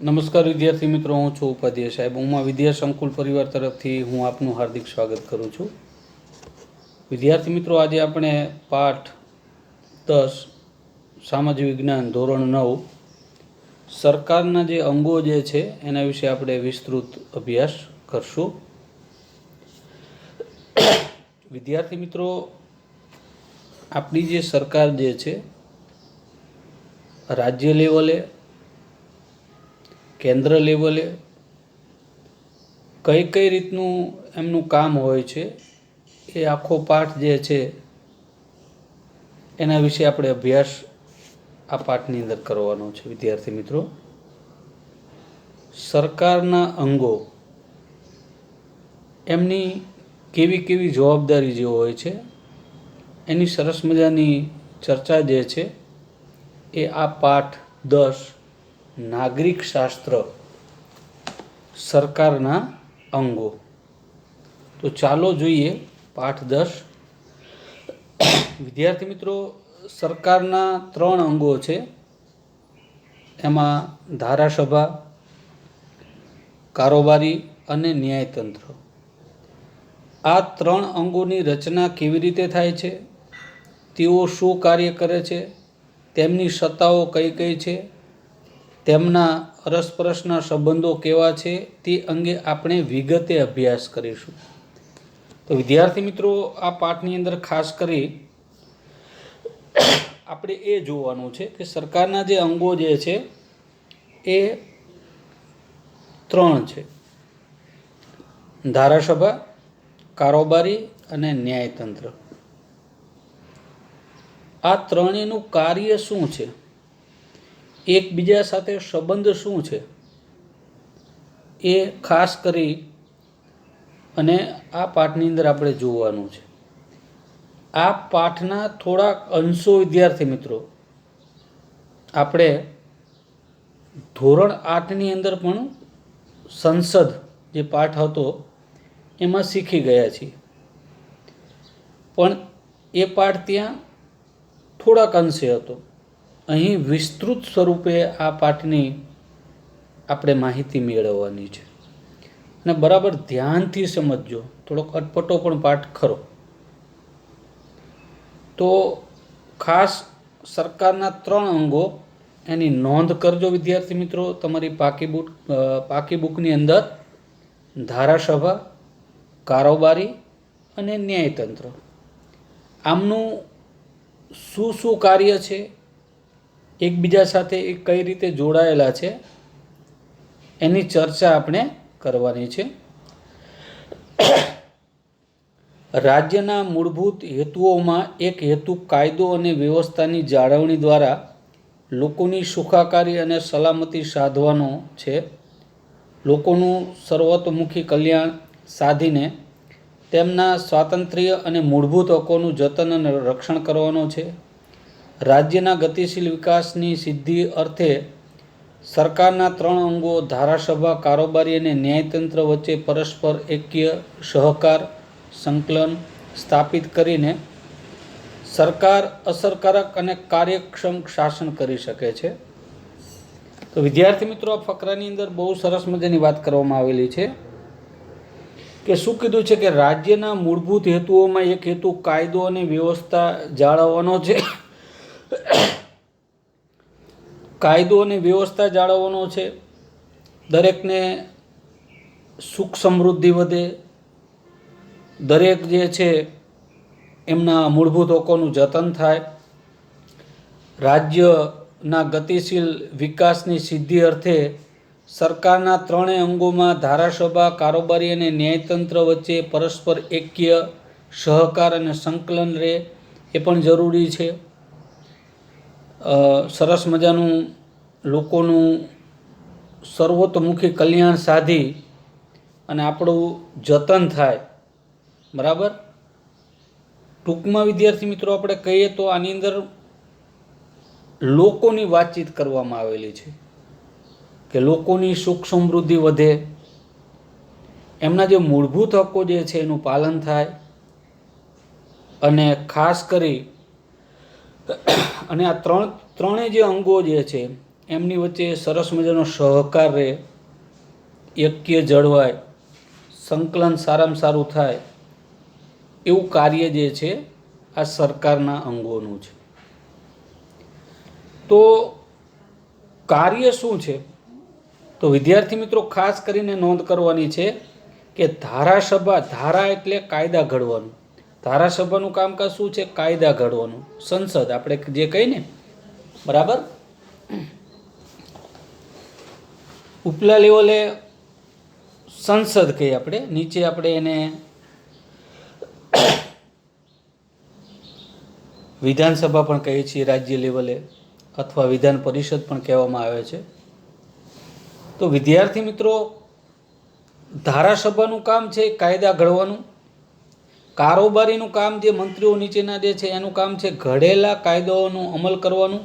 નમસ્કાર વિદ્યાર્થી મિત્રો, હું છું ઉપાધ્યાય સાહેબ. ઉમા વિદ્યા સંકુલ પરિવાર તરફથી હું આપનું હાર્દિક સ્વાગત કરું છું. વિદ્યાર્થી મિત્રો, આજે આપણે પાઠ 10 સામાજિક વિજ્ઞાન ધોરણ 9 સરકારના જે અંગો જે છે એના વિશે આપણે વિસ્તૃત અભ્યાસ કરશું. વિદ્યાર્થી મિત્રો, આપણી જે સરકાર જે છે રાજ્ય લેવલે, કેન્દ્ર લેવલે કઈ કઈ રીતનું એમનું કામ હોય છે એ આખો પાઠ જે છે એના વિશે આપણે અભ્યાસ આ પાઠની અંદર કરવાનો છે. વિદ્યાર્થી મિત્રો, સરકારના અંગો એમની કેવી કેવી જવાબદારી જે હોય છે એની સરસ મજાની ચર્ચા જે છે એ આ પાઠ 10 નાગરિક શાસ્ત્ર સરકારના અંગો. તો ચાલો જોઈએ પાઠ 10. વિદ્યાર્થી મિત્રો, સરકારના 3 અંગો છે. એમાં ધારાસભા, કારોબારી અને ન્યાયતંત્ર. આ 3 અંગોની રચના કેવી રીતે થાય છે, તેઓ શું કાર્ય કરે છે, તેમની સત્તાઓ કઈ કઈ છે, તેમના અરસપરસના સંબંધો કેવા છે, તે અંગે આપણે વિગતે અભ્યાસ કરીશું. તો વિદ્યાર્થી મિત્રો, આ પાઠની અંદર ખાસ કરી આપણે એ જોવાનું છે કે સરકારના જે અંગો જે છે એ 3 છે: ધારાસભા, કારોબારી અને ન્યાયતંત્ર. આ ત્રણેયનું કાર્ય શું છે, એકબીજા સાથે સંબંધ શું છે, એ ખાસ કરી અને આ પાઠની અંદર આપણે જોવાનું છે. આ પાઠના થોડાક અંશો વિદ્યાર્થી મિત્રો આપણે ધોરણ 8ની અંદર પણ સંસદ જે પાઠ હતો એમાં શીખી ગયા છીએ, પણ એ પાઠ ત્યાં થોડાક અંશે હતો. અહીં વિસ્તૃત સ્વરૂપે આ પાઠની આપણે માહિતી મેળવવાની છે અને બરાબર ધ્યાનથી સમજજો. થોડોક અટપટો પણ પાઠ ખરો. તો ખાસ સરકારના 3 અંગો એની નોંધ કરજો વિદ્યાર્થી મિત્રો તમારી પાકી બુકની અંદર. ધારાસભા, કારોબારી અને ન્યાયતંત્ર. આમનું શું શું કાર્ય છે, એકબીજા સાથે એ કઈ રીતે જોડાયેલા છે, એની ચર્ચા આપણે કરવાની છે. રાજ્યના મૂળભૂત હેતુઓમાં એક હેતુ કાયદો અને વ્યવસ્થાની જાળવણી દ્વારા લોકોની સુખાકારી અને સલામતી સાધવાનો છે. લોકોનું સર્વતોમુખી કલ્યાણ સાધીને તેમના સ્વાતંત્ર્ય અને મૂળભૂત હકોનું જતન અને રક્ષણ કરવાનો છે. રાજ્યના ગતિશીલ વિકાસની સિદ્ધિ અર્થે સરકારના 3 અંગો ધારાસભા, કારોબારી અને ન્યાયતંત્ર વચ્ચે પરસ્પર ઐક્ય, સહકાર, સંકલન સ્થાપિત કરીને સરકાર અસરકારક અને કાર્યક્ષમ શાસન કરી શકે છે. તો વિદ્યાર્થી મિત્રો, આ ફકરાની અંદર બહુ સરસ મજાની વાત કરવામાં આવેલી છે કે શું કીધું છે કે રાજ્યના મૂળભૂત હેતુઓમાં એક હેતુ કાયદો અને વ્યવસ્થા જાળવવાનો છે. કાયદો અને વ્યવસ્થા જાળવવાનો છે. દરેકને સુખ સમૃદ્ધિ વધે, દરેક જે છે એમના મૂળભૂત હકોનું જતન થાય, રાજ્યના ગતિશીલ વિકાસની સિદ્ધિ અર્થે સરકારના 3 અંગોમાં ધારાસભા, કારોબારી અને ન્યાયતંત્ર વચ્ચે પરસ્પર ઐક્ય, સહકાર અને સંકલન રહે એ પણ જરૂરી છે. સરસ મજાનું લોકોનું સર્વતોમુખી કલ્યાણ સાધી અને આપણું જતન થાય. બરાબર. ટૂંકમાં વિદ્યાર્થી મિત્રો આપણે કહીએ તો આની અંદર લોકોની વાતચીત કરવામાં આવેલી છે કે લોકોની સુખ સમૃદ્ધિ વધે, એમના જે મૂળભૂત હકો જે છે એનું પાલન થાય અને ખાસ કરી અને આ ત્રણેય જે અંગો જે છે એમની વચ્ચે સરસ મજાનો સહકાર રહે, ઐક્ય જળવાય, સંકલન સારામાં સારું થાય એવું કાર્ય જે છે આ સરકારના અંગોનું છે. તો કાર્ય શું છે? તો વિદ્યાર્થી મિત્રો ખાસ કરીને નોંધ કરવાની છે કે ધારાસભા, ધારા એટલે કાયદા ઘડવાનું. ધારાસભાનું કામકાજ શું છે? કાયદા ઘડવાનું. સંસદ આપણે જે કહીએ ને, બરાબર, ઉપલા લેવલે સંસદ કહીએ આપણે, નીચે આપણે એને વિધાનસભા પણ કહીએ છીએ રાજ્ય લેવલે, અથવા વિધાન પરિષદ પણ કહેવામાં આવે છે. તો વિદ્યાર્થી મિત્રો, ધારાસભાનું કામ છે કાયદા ઘડવાનું. કારોબારીનું કામ જે મંત્રીઓ નીચેના જે છે એનું કામ છે ઘડેલા કાયદાઓનો અમલ કરવાનું.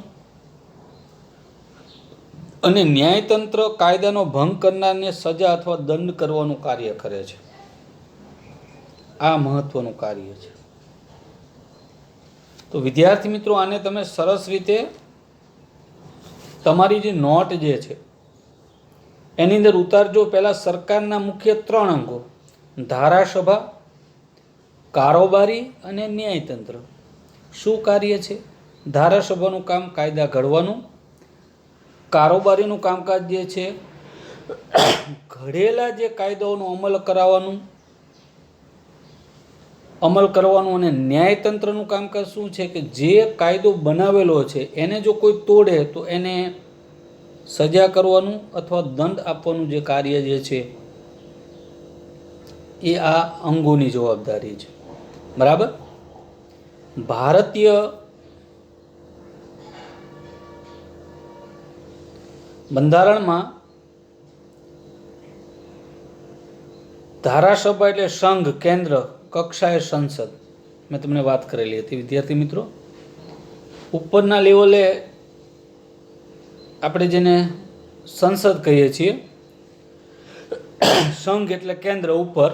અને ન્યાયતંત્ર કાયદાનો ભંગ કરનારને સજા અથવા દંડ કરવાનું કાર્ય કરે છે. આ મહત્વનું કાર્ય છે. તો વિદ્યાર્થી મિત્રો, આને તમે સરસ રીતે તમારી જે નોટ જે છે એની અંદર ઉતારજો. પહેલા સરકારના મુખ્ય 3 અંગો: ધારાસભા, કારોબારી અને ન્યાયતંત્ર. શું કાર્ય છે? ધારાસભાનું કામ કાયદા ઘડવાનું. કારોબારીનું કામકાજ જે છે ઘડેલા જે કાયદાઓનો અમલ કરવાનું. અને ન્યાયતંત્રનું કામકાજ શું છે કે જે કાયદો બનાવેલો છે એને જો કોઈ તોડે તો એને સજા કરવાનું અથવા દંડ આપવાનું જે કાર્ય જે છે એ આ અંગોની જવાબદારી છે. બરાબર. ભારતીય બંધારણમાં ધારાસભા એટલે સંઘ, કેન્દ્ર કક્ષાએ સંસદ, મેં તમને વાત કરેલી હતી વિદ્યાર્થી મિત્રો. ઉપરના લેવલે આપણે જેને સંસદ કહીએ છીએ, સંઘ એટલે કેન્દ્ર ઉપર,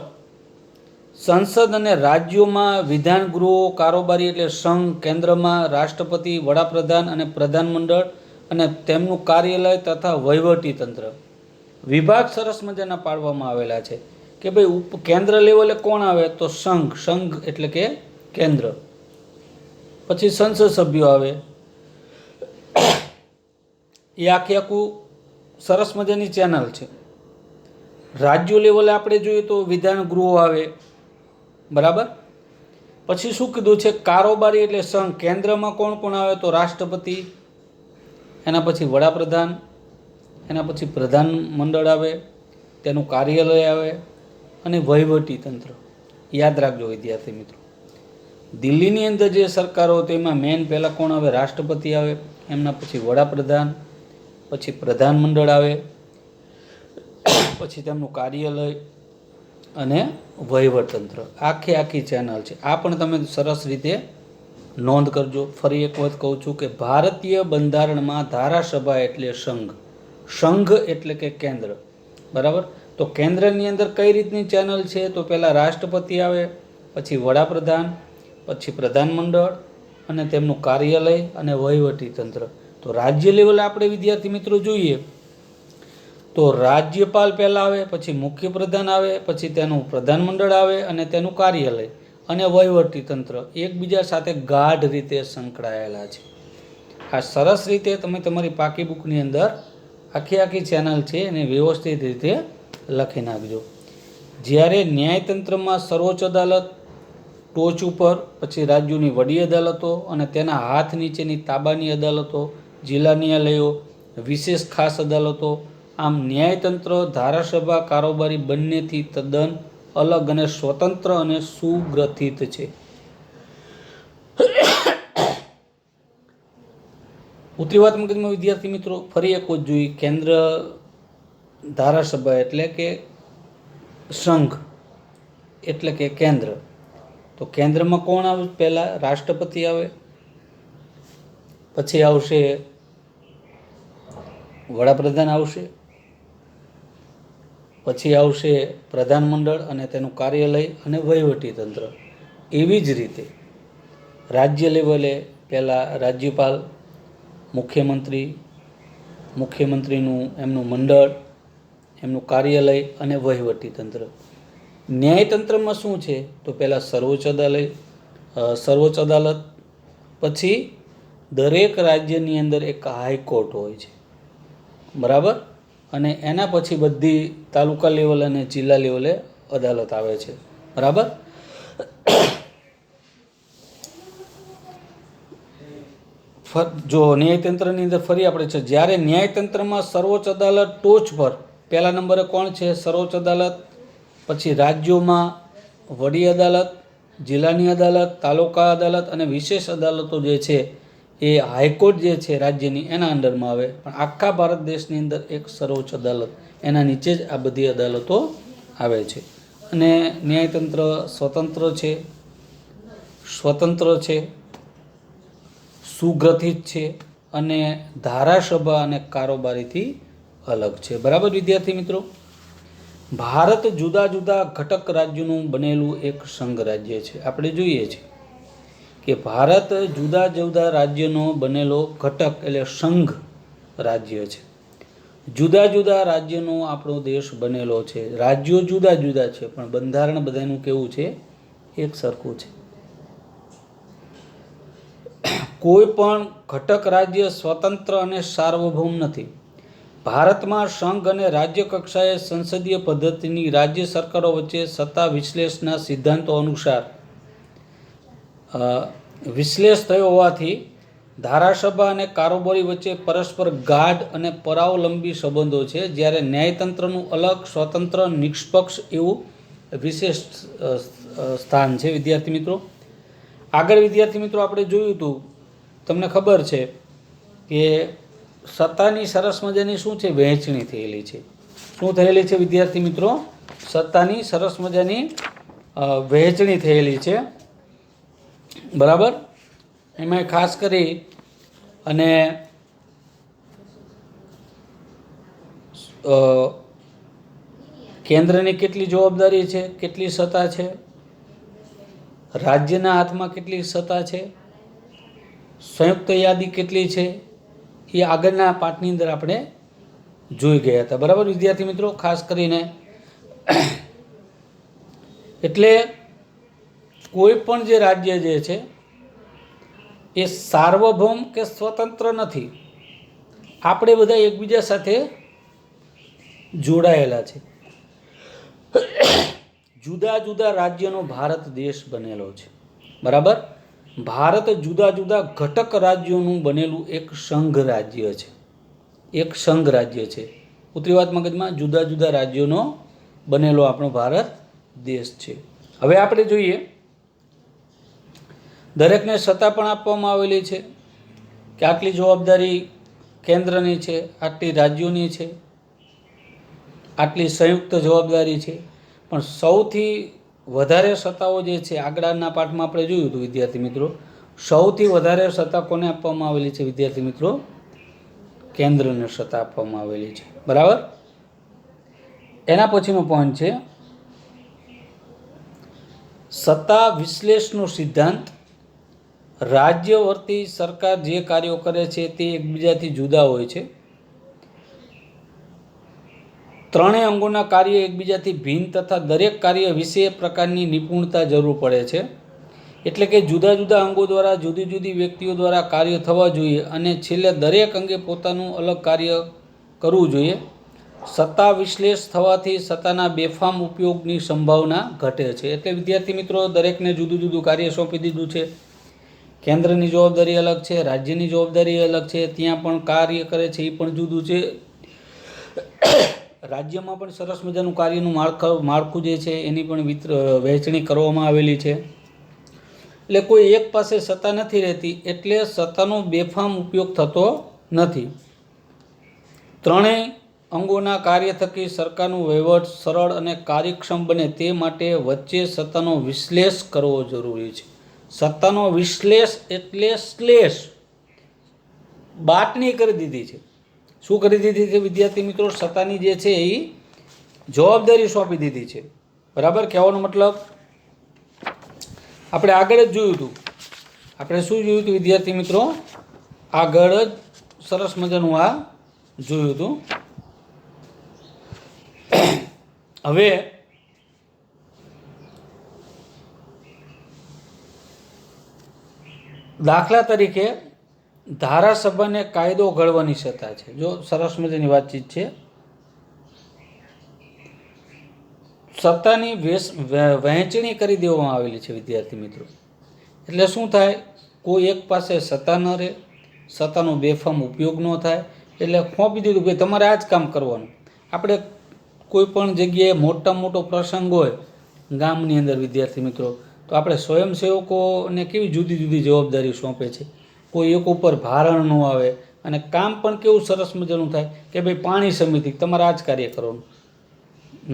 સંસદ અને રાજ્યોમાં વિધાન ગૃહો, કારોબારી એટલે સંઘ, કેન્દ્રમાં રાષ્ટ્રપતિ, વડાપ્રધાન અને પ્રધાનમંડળ અને તેમનું કાર્યાલય તથા વહીવટી તંત્ર. વિભાગ સરસ મજાના પાડવામાં આવેલા છે કે ભાઈ કેન્દ્ર લેવલે કોણ આવે? તો સંઘ, સંઘ એટલે કે કેન્દ્ર. પછી સંસદ સભ્યો આવે, એ આખું સરસ મજાની ચેનલ છે. રાજ્યો લેવલે આપણે જોઈએ તો વિધાન ગૃહો આવે, બરાબર. પછી શું કીધું છે? કારોબારી એટલે સંઘ, કેન્દ્રમાં કોણ કોણ આવે? તો રાષ્ટ્રપતિ, એના પછી વડાપ્રધાન, એના પછી પ્રધાનમંડળ આવે, તેનું કાર્યાલય આવે, અને વહીવટી તંત્ર. યાદ રાખજો વિદ્યાર્થી મિત્રો, દિલ્હીની અંદર જે સરકારો તેમાં મેન પહેલાં કોણ આવે? રાષ્ટ્રપતિ આવે, એમના પછી વડાપ્રધાન, પછી પ્રધાનમંડળ આવે, પછી તેમનું કાર્યાલય અને વહીવટતંત્ર. આખી ચેનલ છે. આ પણ તમે સરસ રીતે નોંધ કરજો. ફરી એક વખત કહું છું કે ભારતીય બંધારણમાં ધારાસભા એટલે સંઘ, સંઘ એટલે કે કેન્દ્ર, બરાબર. તો કેન્દ્રની અંદર કઈ રીતની ચેનલ છે? તો પહેલાં રાષ્ટ્રપતિ આવે, પછી વડાપ્રધાન, પછી પ્રધાનમંડળ અને તેમનું કાર્યાલય અને વહીવટી તંત્ર. તો રાજ્ય લેવલે આપણે વિદ્યાર્થી મિત્રો જોઈએ તો રાજ્યપાલ પહેલાં આવે, પછી મુખ્યપ્રધાન આવે, પછી તેનું પ્રધાનમંડળ આવે અને તેનું કાર્યાલય અને વહીવટી તંત્ર એકબીજા સાથે ગાઢ રીતે સંકળાયેલા છે. આ સરસ રીતે તમે તમારી પાકી બુકની અંદર આખી ચેનલ છે એને વ્યવસ્થિત રીતે લખી નાખજો. જ્યારે ન્યાયતંત્રમાં સર્વોચ્ચ અદાલત ટોચ ઉપર, પછી રાજ્યોની વડી અદાલતો અને તેના હાથ નીચેની તાબાની અદાલતો, જિલ્લા ન્યાયાલયો, વિશેષ ખાસ અદાલતો. આમ ન્યાયતંત્ર ધારાસભા, કારોબારી બંનેથી તદ્દન અલગ અને સ્વતંત્ર અને સુગ્રથિત છે. ઉતરી વાત મગજમાં વિદ્યાર્થી મિત્રો, ફરી એક વખત જોઈએ. કેન્દ્ર ધારાસભા એટલે કે સંઘ એટલે કે કેન્દ્ર. તો કેન્દ્રમાં કોણ આવે? પહેલાં રાષ્ટ્રપતિ આવે, પછી આવશે વડાપ્રધાન આવશે, પછી આવશે પ્રધાનમંડળ અને તેનું કાર્યાલય અને વહીવટી તંત્ર. એવી જ રીતે રાજ્ય લેવલે પહેલાં રાજ્યપાલ, મુખ્યમંત્રી, મુખ્યમંત્રીનું એમનું મંડળ, એમનું કાર્યાલય અને વહીવટી તંત્ર. ન્યાયતંત્રમાં શું છે તો પહેલાં સર્વોચ્ચ અદાલત, પછી દરેક રાજ્યની અંદર એક હાઈકોર્ટ હોય છે, બરાબર, અને એના પછી બધી તાલુકા લેવલ અને જિલ્લા લેવલે અદાલત આવે છે, બરાબર. જો ન્યાયતંત્રની અંદર ફરી આપણે છે, જ્યારે ન્યાયતંત્રમાં સર્વોચ્ચ અદાલત ટોચ પર, પહેલા નંબરે કોણ છે? સર્વોચ્ચ અદાલત. પછી રાજ્યોમાં વડી અદાલત, જિલ્લાની અદાલત, તાલુકા અદાલત અને વિશેષ અદાલતો જે છે એ હાઈકોર્ટ જે છે રાજ્યની એના અંડરમાં આવે. પણ આખા ભારત દેશની અંદર એક સર્વોચ્ચ અદાલત, એના નીચે જ આ બધી અદાલતો આવે છે. અને ન્યાયતંત્ર સ્વતંત્ર છે, સુગ્રથિત છે અને ધારાસભા અને કારોબારીથી અલગ છે, બરાબર વિદ્યાર્થી મિત્રો. ભારત જુદા જુદા ઘટક રાજ્યોનું બનેલું એક સંઘ રાજ્ય છે. આપણે જોઈએ છીએ કે ભારત જુદા જુદા રાજ્યનો બનેલો ઘટક એટલે સંઘ રાજ્ય છે. જુદા જુદા રાજ્યનો આપણો દેશ બનેલો છે. રાજ્યો જુદા જુદા છે પણ બંધારણ બધાનું કેવું છે? એક સરખું છે. કોઈ પણ ઘટક રાજ્ય સ્વતંત્ર અને સાર્વભૌમ નથી. ભારતમાં સંઘ અને રાજ્ય કક્ષાએ સંસદીય પદ્ધતિની રાજ્ય સરકારો વચ્ચે સત્તા વિશ્લેષણના સિદ્ધાંતો અનુસાર વિશ્લેષ થયો હોવાથી ધારાસભા અને કારોબારી વચ્ચે પરસ્પર ગાઢ અને પરાવલંબી સંબંધો છે. જ્યારે ન્યાયતંત્રનું અલગ, સ્વતંત્ર, નિષ્પક્ષ એવું વિશેષ સ્થાન છે. વિદ્યાર્થી મિત્રો, આગળ વિદ્યાર્થી મિત્રો આપણે જોયું હતું, તમને ખબર છે કે સત્તાની સરસ મજાની શું છે? વહેંચણી થયેલી છે. શું થયેલી છે વિદ્યાર્થી મિત્રો? સત્તાની સરસ મજાની વહેંચણી થયેલી છે, બરાબર. એમાં ખાસ કરી અને કેન્દ્રની કેટલી જવાબદારી છે, કેટલી સત્તા છે, રાજ્યના હાથમાં કેટલી સત્તા છે, સંયુક્ત યાદી કેટલી છે, એ આગળના પાઠની અંદર આપણે જોઈ ગયા હતા, બરાબર વિદ્યાર્થી મિત્રો. ખાસ કરીને એટલે કોઈ પણ જે રાજ્ય જે છે એ સાર્વભૌમ કે સ્વતંત્ર નથી. આપણે બધા એકબીજા સાથે જોડાયેલા છે. જુદા જુદા રાજ્યનો ભારત દેશ બનેલો છે, બરાબર. ભારત જુદા જુદા ઘટક રાજ્યોનું બનેલું એક સંઘ રાજ્ય છે. એક સંઘ રાજ્ય છે. ઉતરી વાત મગજમાં, જુદા જુદા રાજ્યોનો બનેલો આપણો ભારત દેશ છે. હવે આપણે જોઈએ, દરેકને સત્તા પણ આપવામાં આવેલી છે કે આટલી જવાબદારી કેન્દ્રની છે, આટલી રાજ્યોની છે, આટલી સંયુક્ત જવાબદારી છે. પણ સૌથી વધારે સત્તાઓ જે છે, આગળના પાઠમાં આપણે જોયું હતું વિદ્યાર્થી મિત્રો, સૌથી વધારે સત્તા કોને આપવામાં આવેલી છે વિદ્યાર્થી મિત્રો? કેન્દ્રને સત્તા આપવામાં આવેલી છે, બરાબર. એના પછીનો પોઈન્ટ છે સત્તા વિશ્લેષનો સિદ્ધાંત. રાજ્ય વર્તી સરકાર જે કાર્યો કરે છે તે એકબીજાથી જુદા હોય છે. ત્રણેય અંગોના કાર્ય એકબીજાથી ભિન્ન તથા દરેક કાર્ય વિશે પ્રકારની નિપુણતા જરૂર પડે છે. એટલે કે જુદા જુદા અંગો દ્વારા જુદી જુદી વ્યક્તિઓ દ્વારા કાર્ય થવા જોઈએ અને છેલ્લે દરેક અંગે પોતાનું અલગ કાર્ય કરવું જોઈએ. સત્તા વિશ્લેષ થવાથી સત્તાના બેફામ ઉપયોગની સંભાવના ઘટે છે. એટલે વિદ્યાર્થી મિત્રો, દરેકને જુદું જુદું કાર્ય સોંપી દીધું છે. કેન્દ્રની જવાબદારી અલગ છે, રાજ્યની જવાબદારી અલગ છે, ત્યાં પણ કાર્ય કરે છે એ પણ જુદું છે. રાજ્યમાં પણ સરસ મજાનું કાર્યનું માળખું જે છે એની પણ વહેંચણી કરવામાં આવેલી છે. એટલે કોઈ એક પાસે સત્તા નથી રહેતી, એટલે સત્તાનો બેફામ ઉપયોગ થતો નથી. ત્રણેય અંગોના કાર્ય થકી સરકારનું વહીવટ સરળ અને કાર્યક્ષમ બને તે માટે વચ્ચે સત્તાનો વિશ્લેષ કરવો જરૂરી છે. સત્તાનો વિશ્લેષ એટલે શ્લેષ, બાટણી કરી દીધી છે. શું કરી દીધી છે વિદ્યાર્થી મિત્રો? સત્તાની જે છે એ જવાબદારી સોંપી દીધી છે, બરાબર. કહેવાનો મતલબ આપણે આગળ જ જોયું હતું. આપણે શું જોયું હતું વિદ્યાર્થી મિત્રો? આગળ જ સરસ મજાનું આ જોયું હતું. હવે દાખલા તરીકે ધારાસભાને કાયદો ઘડવાની સત્તા છે. જો સરસ મજાની વાતચીત છે. સત્તાની વહેંચણી કરી દેવામાં આવેલી છે વિદ્યાર્થી મિત્રો. એટલે શું થાય, કોઈ એક પાસે સત્તા ન રહે, સત્તાનો બેફામ ઉપયોગ ન થાય. એટલે સોંપી દીધું કે તમારે આ જ કામ કરવાનું. આપણે કોઈ પણ જગ્યાએ મોટો પ્રસંગ હોય ગામની અંદર વિદ્યાર્થી મિત્રો, તો આપણે સ્વયંસેવકોને કેવી જુદી જુદી જવાબદારી સોંપે છે. કોઈ એક ઉપર ભારણ ન આવે અને કામ પણ કેવું સરસ મજાનું થાય કે ભાઈ પાણી સમિતિ તમારે આ જ કાર્ય કરવાનું,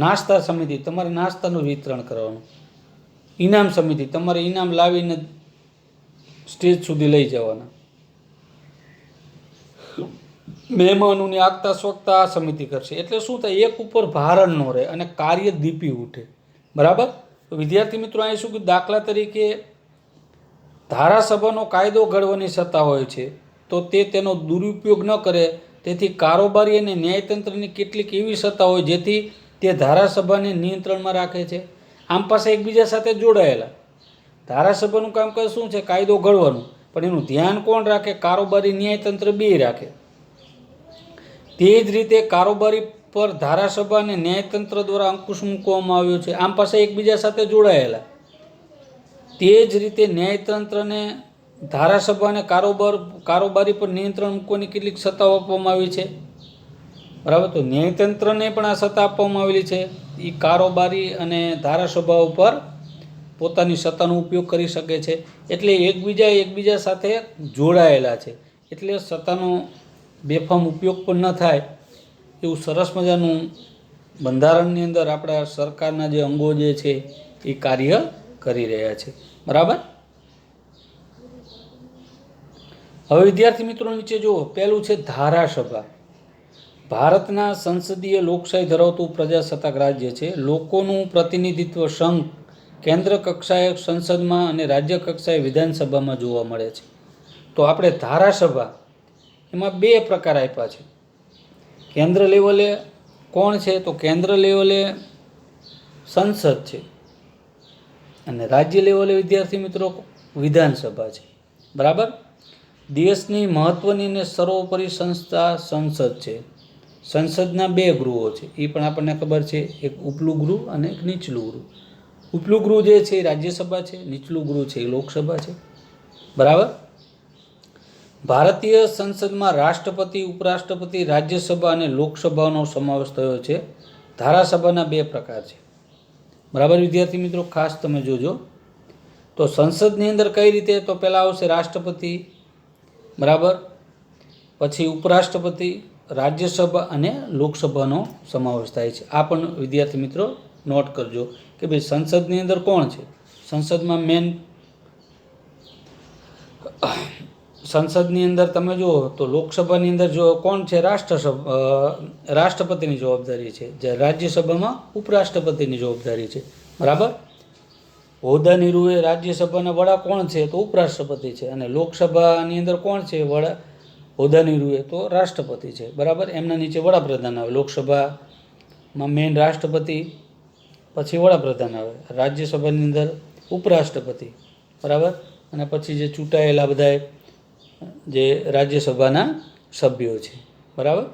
નાસ્તા સમિતિ તમારે નાસ્તાનું વિતરણ કરવાનું, ઇનામ સમિતિ તમારે ઇનામ લાવીને સ્ટેજ સુધી લઈ જવાના, મહેમાનોની આગતા સ્વગતા આ સમિતિ કરશે. એટલે શું થાય, એક ઉપર ભારણ ન રહે અને કાર્ય દીપી ઉઠે. બરાબર. તો વિદ્યાર્થી મિત્રો અહીં શું કે દાખલા તરીકે ધારાસભાનો કાયદો ઘડવાની સત્તા હોય છે, તો તે તેનો દુરુપયોગ ન કરે. તેથી કારોબારી અને ન્યાયતંત્રની કેટલીક એવી સત્તા હોય જેથી તે ધારાસભાને નિયંત્રણમાં રાખે છે. આમ પાસે એકબીજા સાથે જોડાયેલા. ધારાસભાનું કામકાજ શું છે, કાયદો ઘડવાનું, પણ એનું ધ્યાન કોણ રાખે, કારોબારી ન્યાયતંત્ર બે રાખે. તે જ રીતે કારોબારી પર ધારાસભા અને ન્યાયતંત્ર દ્વારા અંકુશ મૂકવામાં આવ્યો છે. આમ પાસે એકબીજા સાથે જોડાયેલા. તે જ રીતે ન્યાયતંત્રને ધારાસભા અને કારોબારી પર નિયંત્રણ મૂકવાની કેટલીક સત્તાઓ આપવામાં આવી છે. બરાબર. તો ન્યાયતંત્રને પણ આ સત્તા આપવામાં આવેલી છે. એ કારોબારી અને ધારાસભા ઉપર પોતાની સત્તાનો ઉપયોગ કરી શકે છે. એટલે એકબીજા સાથે જોડાયેલા છે. એટલે સત્તાનો બેફામ ઉપયોગ પણ ન થાય એવું સરસ મજાનું બંધારણની અંદર આપણા સરકારના જે અંગો જે છે એ કાર્ય કરી રહ્યા છે. બરાબર. હવે વિદ્યાર્થી મિત્રો નીચે જુઓ. પહેલું છે ધારાસભા. ભારતના સંસદીય લોકશાહી ધરાવતું પ્રજાસત્તાક રાજ્ય છે. લોકોનું પ્રતિનિધિત્વ સંઘ, કેન્દ્ર કક્ષાએ સંસદમાં અને રાજ્ય કક્ષાએ વિધાનસભામાં જોવા મળે છે. તો આપણે ધારાસભા એમાં બે પ્રકાર આપ્યા છે. કેન્દ્ર લેવલે કોણ છે, તો કેન્દ્ર લેવલે સંસદ છે અને રાજ્ય લેવલે વિદ્યાર્થી મિત્રો વિધાનસભા છે. બરાબર. દેશની મહત્ત્વની અને સર્વોપરી સંસ્થા સંસદ છે. સંસદના બે ગૃહો છે, એ પણ આપણને ખબર છે. એક ઉપલું ગૃહ અને એક નીચલું ગૃહ. ઉપલું ગૃહ જે છે એ રાજ્યસભા છે, નીચલું ગૃહ છે એ લોકસભા છે. બરાબર. ભારતીય સંસદમાં રાષ્ટ્રપતિ, ઉપરાષ્ટ્રપતિ, રાજ્યસભા અને લોકસભાનો સમાવેશ થયો છે. ધારાસભાના બે પ્રકાર છે. બરાબર વિદ્યાર્થી મિત્રો, ખાસ તમે જોજો. તો સંસદની અંદર કઈ રીતે, તો પહેલાં આવશે રાષ્ટ્રપતિ, બરાબર, પછી ઉપરાષ્ટ્રપતિ, રાજ્યસભા અને લોકસભાનો સમાવેશ થાય છે. આ પણ વિદ્યાર્થી મિત્રો નોટ કરજો કે ભાઈ સંસદની અંદર કોણ છે. સંસદમાં સંસદની અંદર તમે જુઓ તો લોકસભાની અંદર જો કોણ છે, રાષ્ટ્રપતિની જવાબદારી છે. જ્યારે રાજ્યસભામાં ઉપરાષ્ટ્રપતિની જવાબદારી છે. બરાબર. હોદ્દાની રૂએ રાજ્યસભાના વડા કોણ છે, તો ઉપરાષ્ટ્રપતિ છે. અને લોકસભાની અંદર કોણ છે વડા, હોદ્દાની રૂએ, તો રાષ્ટ્રપતિ છે. બરાબર. એમના નીચે વડાપ્રધાન આવે. લોકસભામાં મેઇન રાષ્ટ્રપતિ, પછી વડાપ્રધાન આવે. રાજ્યસભાની અંદર ઉપરાષ્ટ્રપતિ, બરાબર, અને પછી જે ચૂંટાયેલા બધા જે રાજ્યસભાના સભ્યો છે. બરાબર.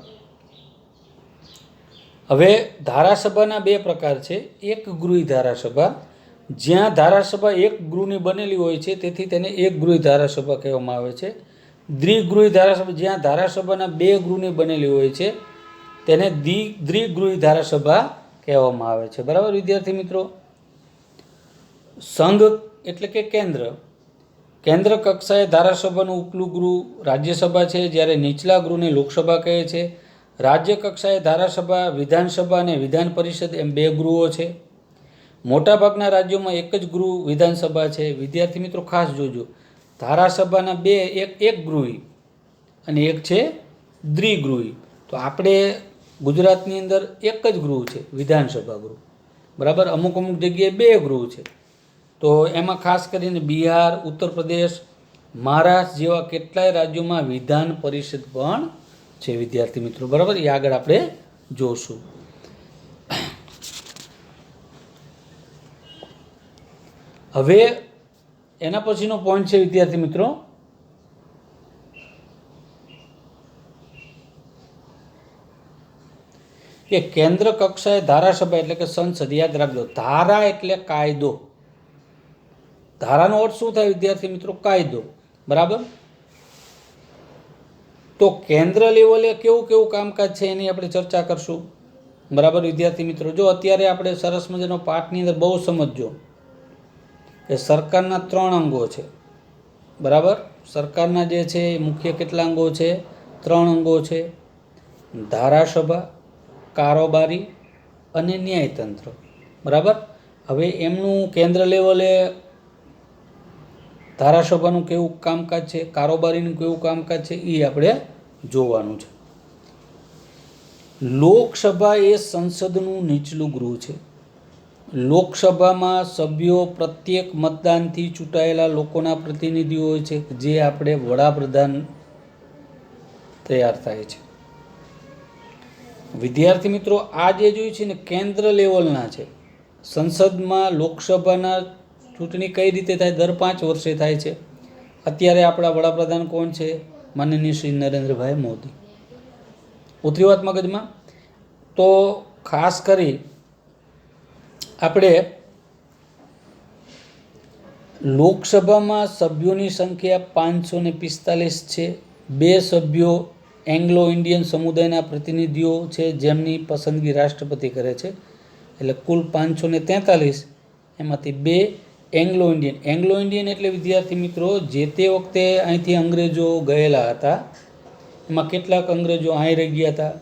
હવે ધારાસભાના બે પ્રકાર છે. એક ગૃહી ધારાસભા, જ્યાં ધારાસભા એક ગૃહની બનેલી હોય છે, તેથી તેને એક ગૃહી ધારાસભા કહેવામાં આવે છે. દ્વિગૃહી ધારાસભા, જ્યાં ધારાસભાના બે ગૃહની બનેલી હોય છે, તેને દ્વિગૃહી ધારાસભા કહેવામાં આવે છે. બરાબર વિદ્યાર્થી મિત્રો. સંઘ એટલે કે કેન્દ્ર કક્ષાએ ધારાસભાનું ઉપલું ગૃહ રાજ્યસભા છે, જ્યારે નીચલા ગૃહને લોકસભા કહે છે. રાજ્ય કક્ષાએ ધારાસભા, વિધાનસભા અને વિધાન પરિષદ એમ બે ગૃહો છે. મોટાભાગના રાજ્યોમાં એક જ ગૃહ વિધાનસભા છે. વિદ્યાર્થી મિત્રો ખાસ જોજો, ધારાસભાના બે, એક ગૃહી અને એક છે દ્વિગૃહી. તો આપણે ગુજરાતની અંદર એક જ ગૃહ છે, વિધાનસભા ગૃહ. બરાબર. અમુક જગ્યાએ બે ગૃહ છે. તો એમાં ખાસ કરીને બિહાર, ઉત્તર પ્રદેશ, મહારાષ્ટ્ર જેવા કેટલાય રાજ્યોમાં વિધાન પરિષદ પણ છે વિદ્યાર્થી મિત્રો, બરાબર. એ આગળ આપણે જોશું. હવે એના પછીનો પોઈન્ટ છે વિદ્યાર્થી મિત્રો, કે કેન્દ્ર કક્ષાએ ધારાસભા એટલે કે સંસદ. યાદ રાખજો, ધારા એટલે કાયદો. ધારાનો અર્થ શું થાય વિદ્યાર્થી મિત્રો? કાયદો, બરાબર. તો કેન્દ્ર લેવલે કેવું કેવું કામકાજ છે એની આપણે ચર્ચા કરશું, બરાબર વિદ્યાર્થી મિત્રો. જો અત્યારે આપણે સરસ મજાનો પાઠની અંદર બહુ સમજજો કે સરકારના 3 અંગો છે, બરાબર. સરકારના જે છે એ મુખ્ય કેટલા અંગો છે? 3 અંગો છે: ધારાસભા, કારોબારી અને ન્યાયતંત્ર, બરાબર. હવે એમનું કેન્દ્ર લેવલે ધારાસભાનું કેવું કામકાજ છે, કારોબારીનું કેવું કામકાજ છે, એ આપણે જોવાનું છે. લોકસભા એ સંસદનું નીચલું ગૃહ છે. લોકસભામાં સભ્યો પ્રત્યેક મતદાનથી ચૂંટાયેલા લોકોના પ્રતિનિધિઓ હોય છે, જે આપણે વડાપ્રધાન તૈયાર થાય છે. વિદ્યાર્થી મિત્રો, આ જે જોયું છે ને કેન્દ્ર લેવલના છે. સંસદમાં લોકસભાના ચૂંટણી કઈ રીતે થાય? દર 5 વર્ષે થાય છે. અત્યારે આપણા વડાપ્રધાન કોણ છે? માનનીય શ્રી નરેન્દ્રભાઈ મોદી. ઉતરી વાત મગજમાં? તો ખાસ કરી આપણે લોકસભામાં સભ્યોની સંખ્યા 545 છે. 2 સભ્યો એંગ્લો ઇન્ડિયન સમુદાયના પ્રતિનિધિઓ છે, જેમની પસંદગી રાષ્ટ્રપતિ કરે છે. એટલે કુલ 543, એમાંથી 2 એંગ્લો ઇન્ડિયન. એંગ્લો ઇન્ડિયન એટલે વિદ્યાર્થી મિત્રો, જે તે વખતે અહીંથી અંગ્રેજો ગયેલા હતા, એમાં કેટલાક અંગ્રેજો અહીં રહી ગયા હતા,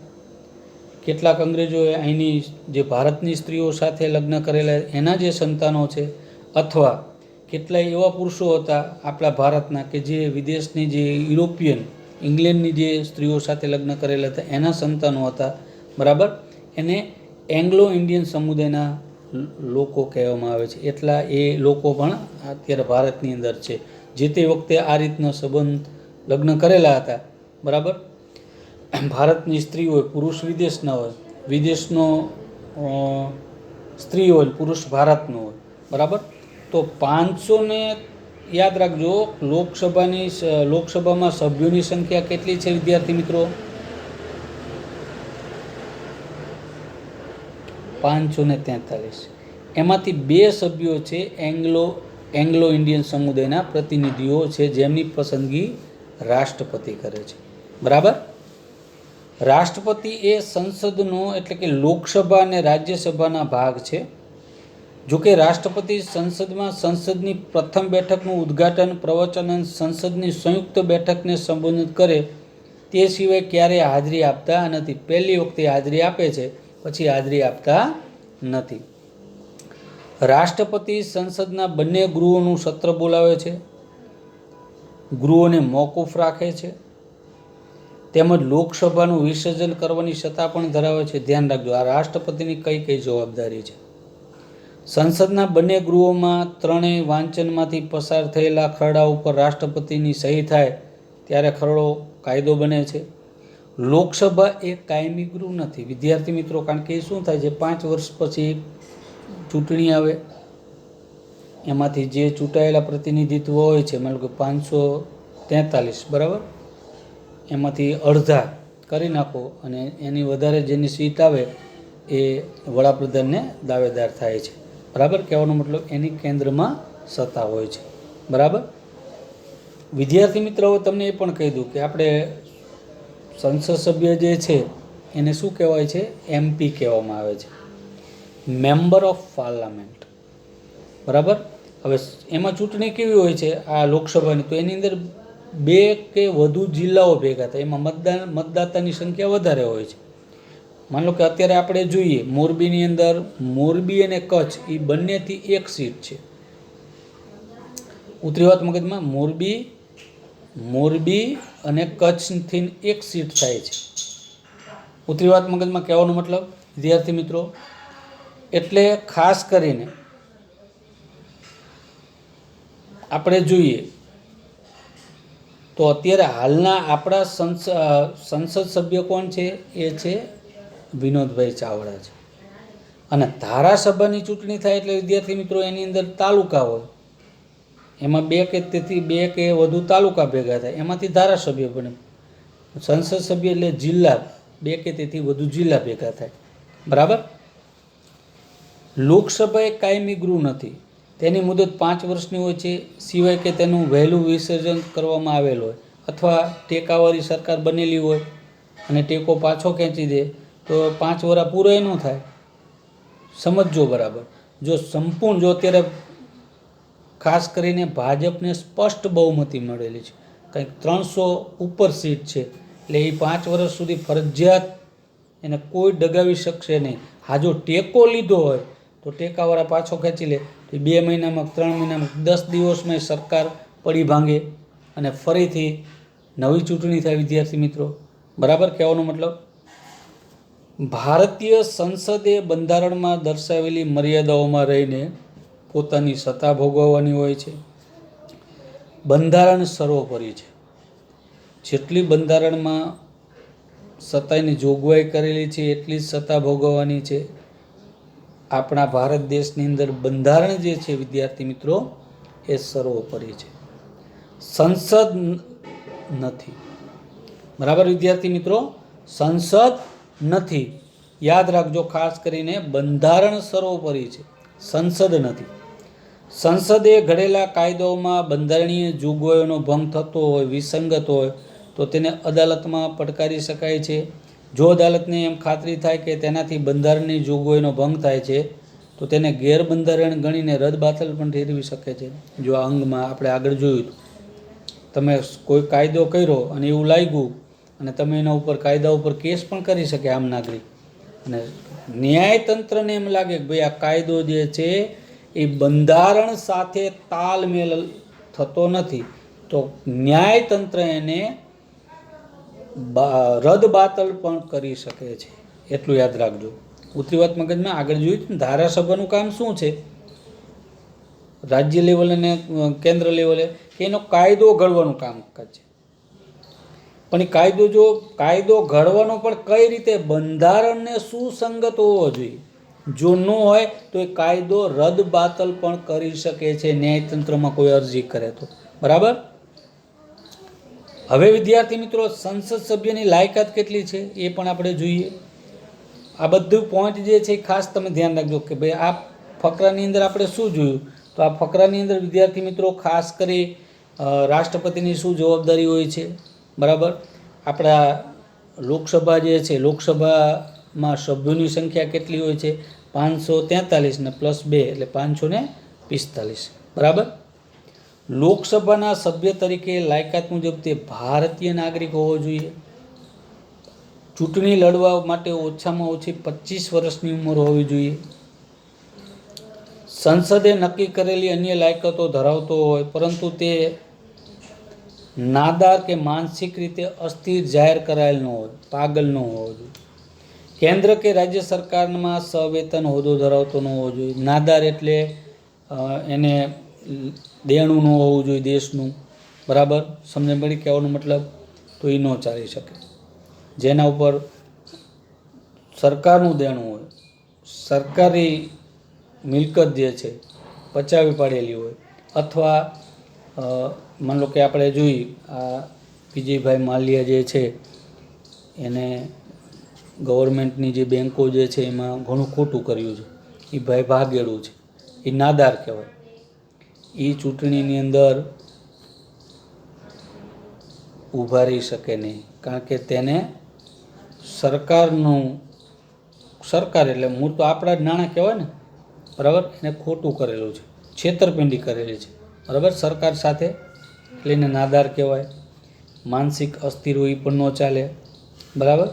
કેટલાક અંગ્રેજોએ અહીંની જે ભારતની સ્ત્રીઓ સાથે લગ્ન કરેલા એના જે સંતાનો છે, અથવા કેટલાય એવા પુરુષો હતા આપણા ભારતના કે જે વિદેશની જે યુરોપિયન ઇંગ્લેન્ડની જે સ્ત્રીઓ સાથે લગ્ન કરેલા હતા એના સંતાનો હતા, બરાબર. એને એંગ્લો ઇન્ડિયન સમુદાયના લોકો કહેવામાં આવે છે. એટલા એ લોકો પણ અત્યારે ભારતની અંદર છે, જે તે વખતે આ રીતનો સંબંધ લગ્ન કરેલા હતા, બરાબર. ભારતની સ્ત્રી હોય, પુરુષ વિદેશના હોય, વિદેશનો સ્ત્રી હોય, પુરુષ ભારતનો હોય, બરાબર. તો 500 ને યાદ રાખજો, લોકસભામાં સભ્યોની સંખ્યા કેટલી છે વિદ્યાર્થી મિત્રો? 543. એમાંથી 2 સભ્યો છે એંગ્લો ઇન્ડિયન સમુદાયના પ્રતિનિધિઓ છે, જેમની પસંદગી રાષ્ટ્રપતિ કરે છે, બરાબર. રાષ્ટ્રપતિ એ સંસદનો એટલે કે લોકસભા અને રાજ્યસભાના ભાગ છે. જોકે રાષ્ટ્રપતિ સંસદની પ્રથમ બેઠકનું ઉદ્ઘાટન, પ્રવચન અને સંસદની સંયુક્ત બેઠકને સંબોધિત કરે તે સિવાય ક્યારેય હાજરી આપતા નથી. પહેલી વખતે હાજરી આપે છે, પછી હાજરી આપતા નથી. રાષ્ટ્રપતિ સંસદના બંને ગૃહોનું સત્ર બોલાવે છે, ગૃહોને મોકૂફ રાખે છે, તેમજ લોકસભાનું વિસર્જન કરવાની સત્તા પણ ધરાવે છે. ધ્યાન રાખજો, આ રાષ્ટ્રપતિની કઈ કઈ જવાબદારી છે. સંસદના બંને ગૃહોમાં 3 વાંચનમાંથી પસાર થયેલા ખરડા ઉપર રાષ્ટ્રપતિની સહી થાય ત્યારે ખરડો કાયદો બને છે. લોકસભા એ કાયમી ગૃહ નથી વિદ્યાર્થી મિત્રો, કારણ કે એ શું થાય છે, 5 વર્ષ પછી ચૂંટણી આવે, એમાંથી જે ચૂંટાયેલા પ્રતિનિધિત્વ હોય છે, માનો કે 543, બરાબર, એમાંથી અડધા કરી નાખો અને એની વધારે જેની સીટ આવે એ વડાપ્રધાનને દાવેદાર થાય છે, બરાબર. કહેવાનો મતલબ એની કેન્દ્રમાં સત્તા હોય છે, બરાબર. વિદ્યાર્થી મિત્રો, હવે તમને એ પણ કહી દઉં કે આપણે સંસદ સભ્ય જે છે એને શું કહેવાય છે? MP કહેવામાં આવે છે, મેમ્બર ઓફ પાર્લામેન્ટ, બરાબર. હવે એમાં ચૂંટણી કેવી હોય છે આ લોકસભાની? તો એની અંદર 2 કે વધુ જિલ્લાઓ ભેગા થાય, એમાં મતદાતાની સંખ્યા વધારે હોય છે. માનો કે અત્યારે આપણે જોઈએ મોરબીની અંદર, મોરબી અને કચ્છ એ બંનેથી 1 સીટ છે. ઉતરી વાત મગજમાં? મોરબી અને કચ્છથી 1 સીટ થાય છે. ઉતરી વાત મગજમાં? કહેવાનો મતલબ વિદ્યાર્થી મિત્રો, એટલે ખાસ કરીને આપણે જોઈએ તો અત્યારે હાલના આપણા સંસદ સભ્ય કોણ છે? એ છે વિનોદભાઈ ચાવડા છે. અને ધારાસભાની ચૂંટણી થાય એટલે વિદ્યાર્થી મિત્રો એની અંદર તાલુકા હોય, એમાં બે કે વધુ તાલુકા ભેગા થાય, એમાંથી ધારાસભ્ય બને. સંસદ સભ્ય એટલે જિલ્લા, 2 કે તેથી વધુ જિલ્લા ભેગા થાય. બરાબર. લોકસભા એક કાયમી ગૃહ નથી, તેની મુદત 5 વર્ષની હોય છે, સિવાય કે તેનું વહેલું વિસર્જન કરવામાં આવેલ હોય અથવા ટેકાવાળી સરકાર બનેલી હોય અને ટેકો પાછો ખેંચી દે તો 5 વર્ષ પૂરા ન થાય. સમજજો બરાબર. જો અત્યારે ખાસ કરીને ભાજપને સ્પષ્ટ બહુમતી મળેલી છે, કંઈક 300 ઉપર સીટ છે, એટલે એ 5 વર્ષ સુધી ફરજિયાત એને કોઈ ડગાવી શકશે નહીં. હા, જો ટેકો લીધો હોય તો ટેકાવાળા પાછો ખેંચી લે તો 2 મહિનામાં 3 મહિનામાં 10 દિવસમાં સરકાર પડી ભાંગે અને ફરીથી નવી ચૂંટણી થાય. વિદ્યાર્થી મિત્રો બરાબર કહેવાનો મતલબ, ભારતીય સંસદે બંધારણમાં દર્શાવેલી મર્યાદાઓમાં રહીને પોતાની સત્તા ભોગવવાની હોય છે. બંધારણ સર્વોપરી છે. જેટલી બંધારણમાં સત્તાની જોગવાઈ કરેલી છે એટલી જ સત્તા ભોગવવાની છે. આપણા ભારત દેશની અંદર બંધારણ જે છે વિદ્યાર્થી મિત્રો એ સર્વોપરી છે, સંસદ નથી. બરાબર વિદ્યાર્થી મિત્રો, સંસદ નથી. યાદ રાખજો, ખાસ કરીને બંધારણ સર્વોપરી છે, સંસદ નથી. સંસદે ઘડેલા કાયદાઓમાં બંધારણીય જોગવાઈઓનો ભંગ થતો હોય, વિસંગત હોય તો તેને અદાલતમાં પડકારી શકાય છે. જો અદાલતને એમ ખાતરી થાય કે તેનાથી બંધારણની જોગવાઈનો ભંગ થાય છે તો તેને ગેરબંધારણ ગણીને રદબાતલ પણ ઠેરવી શકે છે. જો આ અંગમાં આપણે આગળ જોયું, તમે કોઈ કાયદો કર્યો અને એવું લાગ્યું અને તમે એના ઉપર કાયદા ઉપર કેસ પણ કરી શકે આમ નાગરિક. અને ન્યાયતંત્રને એમ લાગે કે ભાઈ આ કાયદો જે છે એ બંધારણ સાથે તાલમેલ થતો નથી તો ન્યાયતંત્ર એને રદબાતલ પણ કરી શકે છે. એટલું યાદ રાખજો. ઉતરી વાત મગજમાં. આગળ જોયું ધારાસભાનું કામ શું છે, રાજ્ય લેવલે અને કેન્દ્ર લેવલે, કે એનો કાયદો ઘડવાનું કામકાજ છે. પણ એ કાયદો ઘડવાનો પણ કઈ રીતે? બંધારણને સુસંગત હોવો જોઈએ. જો ન હોય તો એ કાયદો રદબાતલ પણ કરી શકે છે ન્યાયતંત્રમાં કોઈ અરજી કરે તો. બરાબર. હવે વિદ્યાર્થી મિત્રો, સંસદ સભ્યની લાયકાત કેટલી છે એ પણ આપણે જોઈએ. આ બધું પોઈન્ટ જે છે ખાસ તમે ધ્યાન રાખજો કે ભાઈ આ ફકરાની અંદર આપણે શું જોયું. તો આ ફકરાની અંદર વિદ્યાર્થી મિત્રો ખાસ કરી રાષ્ટ્રપતિની શું જવાબદારી હોય છે. બરાબર. આપણા લોકસભા જે છે, લોકસભામાં સભ્યોની સંખ્યા કેટલી હોય છે? 543 ને +2 એટલે 545. બરાબર. લોકસભાના સભ્ય તરીકે લાયકાત મુજબ તે ભારતીય નાગરિક હોવો જોઈએ. ચૂંટણી લડવા માટે ઓછામાં ઓછી 25 વર્ષની ઉંમર હોવી જોઈએ. સંસદે નક્કી કરેલી અન્ય લાયકાતો ધરાવતો હોય પરંતુ તે નાદાર કે માનસિક રીતે અસ્થિર જાહેર કરાયેલ ન હોય, પાગલ ન હોવો જોઈએ. કેન્દ્ર કે રાજ્ય સરકારમાં સવેતન હોદ્દો ધરાવતો ન હોવો જોઈએ. નાદાર એટલે એને દેણું ન હોવું જોઈએ દેશનું. બરાબર. સમજણ પડી કહેવાનો મતલબ? તો એ ન ચાલી શકે. જેના ઉપર સરકારનું દેણું હોય, સરકારી મિલકત જે છે પચાવી પાડેલી હોય, અથવા માની લો કે આપણે જોઈ આ વિજયભાઈ માલ્યા જે છે એને ગવર્મેન્ટની જે બેન્કો જે છે એમાં ઘણું ખોટું કર્યું છે, એ ભાઈ ભાગેડું છે, એ નાદાર કહેવાય. એ ચૂંટણીની અંદર ઊભા રહી શકે નહીં, કારણ કે તેને સરકાર એટલે મૂળ તો આપણા જ નાણાં કહેવાય ને. બરાબર. એને ખોટું કરેલું છે, છેતરપિંડી કરેલી છે. બરાબર. સરકાર સાથે, એટલે એને નાદાર કહેવાય. માનસિક અસ્થિર હોય એ પણ ન ચાલે. બરાબર.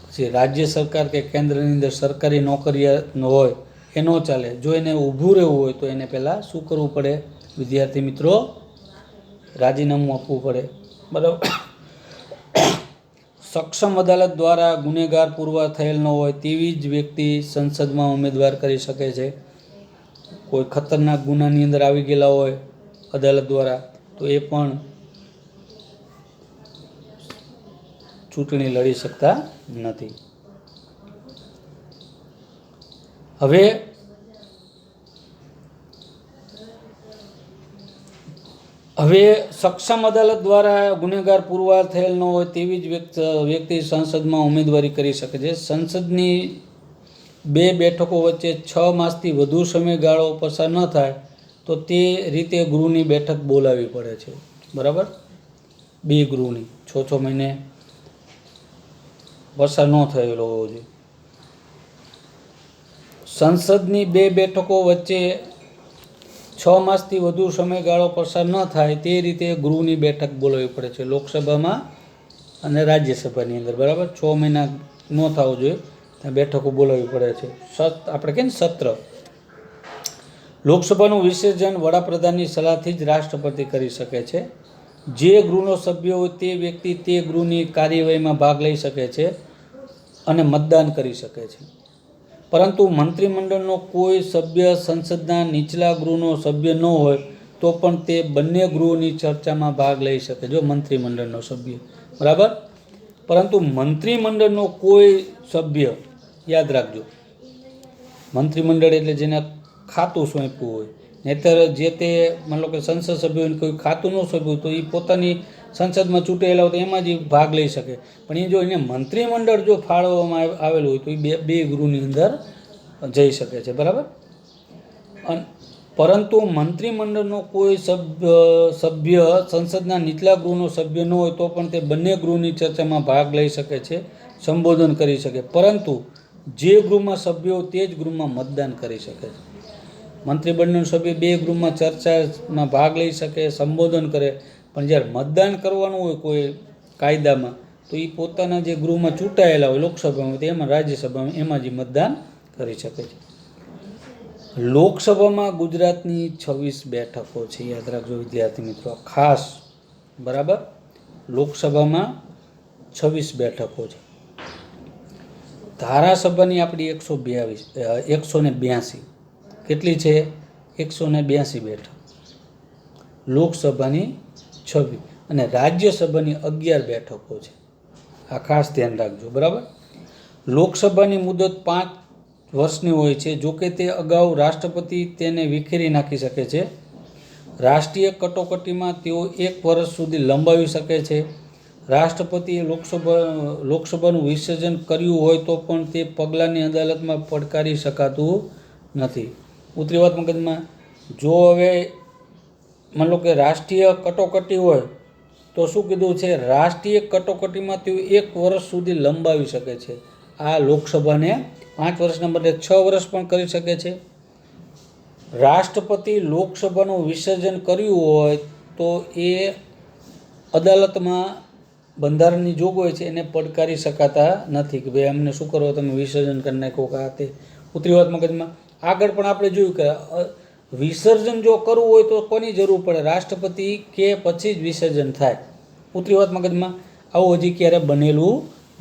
પછી રાજ્ય સરકાર કે કેન્દ્રની અંદર સરકારી નોકરિયાત હોય એ ન ચાલે. જો એને ઊભું રહેવું હોય તો એને પહેલાં શું કરવું પડે વિદ્યાર્થી મિત્રો? રાજીનામું આપવું પડે. બરાબર. સક્ષમ અદાલત દ્વારા ગુનેગાર પુરવાર થયેલ ન હોય તેવી જ વ્યક્તિ સંસદમાં ઉમેદવાર કરી શકે છે. કોઈ ખતરનાક ગુનાની અંદર આવી ગયેલા હોય અદાલત દ્વારા તો એ પણ ચૂંટણી લડી શકતા નથી. હવે સક્ષમ અદાલત દ્વારા ગુનેગાર પુરવાર થયેલ ન હોય તેવી જ વ્યક્તિ સંસદમાં ઉમેદવારી કરી શકે છે. સંસદની 2 બેઠકો વચ્ચે 6 માસથી વધુ સમયગાળો પસાર ન થાય તો તે રીતે ગૃહની બેઠક બોલાવવી પડે છે. બરાબર, 2 ગૃહની 6 મહિને પસાર ન થયેલો હોવો જોઈએ. સંસદની 2 બેઠકો વચ્ચે 6 માસથી વધુ સમયગાળો પસાર ન થાય તે રીતે ગૃહની બેઠક બોલાવવી પડે છે, લોકસભામાં અને રાજ્યસભાની અંદર. બરાબર, 6 મહિના ન થવું જોઈએ ત્યાં બેઠકો બોલાવવી પડે છે. આપણે કહીએ ને સત્ર. લોકસભાનું વિસર્જન વડાપ્રધાનની સલાહથી જ રાષ્ટ્રપતિ કરી શકે છે. જે ગૃહનો સભ્ય હોય તે વ્યક્તિ તે ગૃહની કાર્યવાહીમાં ભાગ લઈ શકે છે અને મતદાન કરી શકે છે. પરંતુ મંત્રીમંડળનો કોઈ સભ્ય સંસદના નીચલા ગૃહનો સભ્ય ન હોય તો પણ તે બંને ગૃહોની ચર્ચામાં ભાગ લઈ શકે. જો મંત્રીમંડળનો સભ્ય, બરાબર, પરંતુ મંત્રીમંડળનો કોઈ સભ્ય, યાદ રાખજો, મંત્રીમંડળ એટલે જેને ખાતું સોંપ્યું હોય. નહીંતર જે તે માની લો કે સંસદ સભ્યોને કોઈ ખાતું ન સોંપ્યું તો એ પોતાની સંસદમાં ચૂંટાયેલા હોય તો એમાં જ ભાગ લઈ શકે. પણ એ જો એને મંત્રીમંડળ જો ફાળવવામાં આવેલું હોય તો એ બે ગૃહની અંદર જઈ શકે છે. બરાબર, પરંતુ મંત્રીમંડળનો કોઈ સભ્ય સંસદના નીચલા ગૃહનો સભ્ય ન હોય તો પણ તે બંને ગૃહની ચર્ચામાં ભાગ લઈ શકે છે, સંબોધન કરી શકે. પરંતુ જે ગૃહમાં સભ્યો તે જ ગૃહમાં મતદાન કરી શકે છે. મંત્રીમંડળનો સભ્ય 2 ગૃહમાં ચર્ચામાં ભાગ લઈ શકે, સંબોધન કરે, પણ જ્યારે મતદાન કરવાનું હોય કોઈ કાયદામાં તો એ પોતાના જે ગૃહમાં ચૂંટાયેલા હોય, લોકસભામાં એમાં, રાજ્યસભામાં એમાં જ મતદાન કરી શકે છે. લોકસભામાં ગુજરાતની 26 બેઠકો છે, યાદ રાખજો વિદ્યાર્થી મિત્રો, ખાસ. બરાબર, લોકસભામાં 26 બેઠકો છે. ધારાસભાની આપણી 182. કેટલી છે? 182 બેઠક. લોકસભાની 26 અને રાજ્યસભાની 11 બેઠકો છે. આ ખાસ ધ્યાન રાખજો. બરાબર, લોકસભાની મુદત 5 વર્ષની હોય છે. જોકે તે અગાઉ રાષ્ટ્રપતિ તેને વિખેરી નાખી શકે છે. રાષ્ટ્રીય કટોકટીમાં તેઓ 1 વર્ષ સુધી લંબાવી શકે છે. રાષ્ટ્રપતિએ લોકસભાનું વિસર્જન કર્યું હોય તો પણ તે પગલાંની અદાલતમાં પડકારી શકાતું નથી. ઉતરી વાત મગજમાં. જો હવે માની લો કે રાષ્ટ્રીય કટોકટી હોય તો શું કીધું છે? રાષ્ટ્રીય કટોકટીમાં તેઓ 1 વર્ષ સુધી લંબાવી શકે છે. આ લોકસભાને 5 વર્ષના બદલે 6 વર્ષ પણ કરી શકે છે. રાષ્ટ્રપતિ લોકસભાનું વિસર્જન કર્યું હોય તો એ અદાલતમાં બંધારણની જોગવાઈ છે એને પડકારી શકાતા નથી કે ભાઈ અમને શું કરો, તમે વિસર્જન કરી નાખો કે તે. ઉતરી વાત મગજમાં. આગળ પણ આપણે જોયું કે વિસર્જન જો કરવું હોય તો કોની જરૂર પડે? રાષ્ટ્રપતિ કે પછી જ વિસર્જન થાય. ઉતરી વાત મગજમાં. આવું હજી ક્યારે બનેલું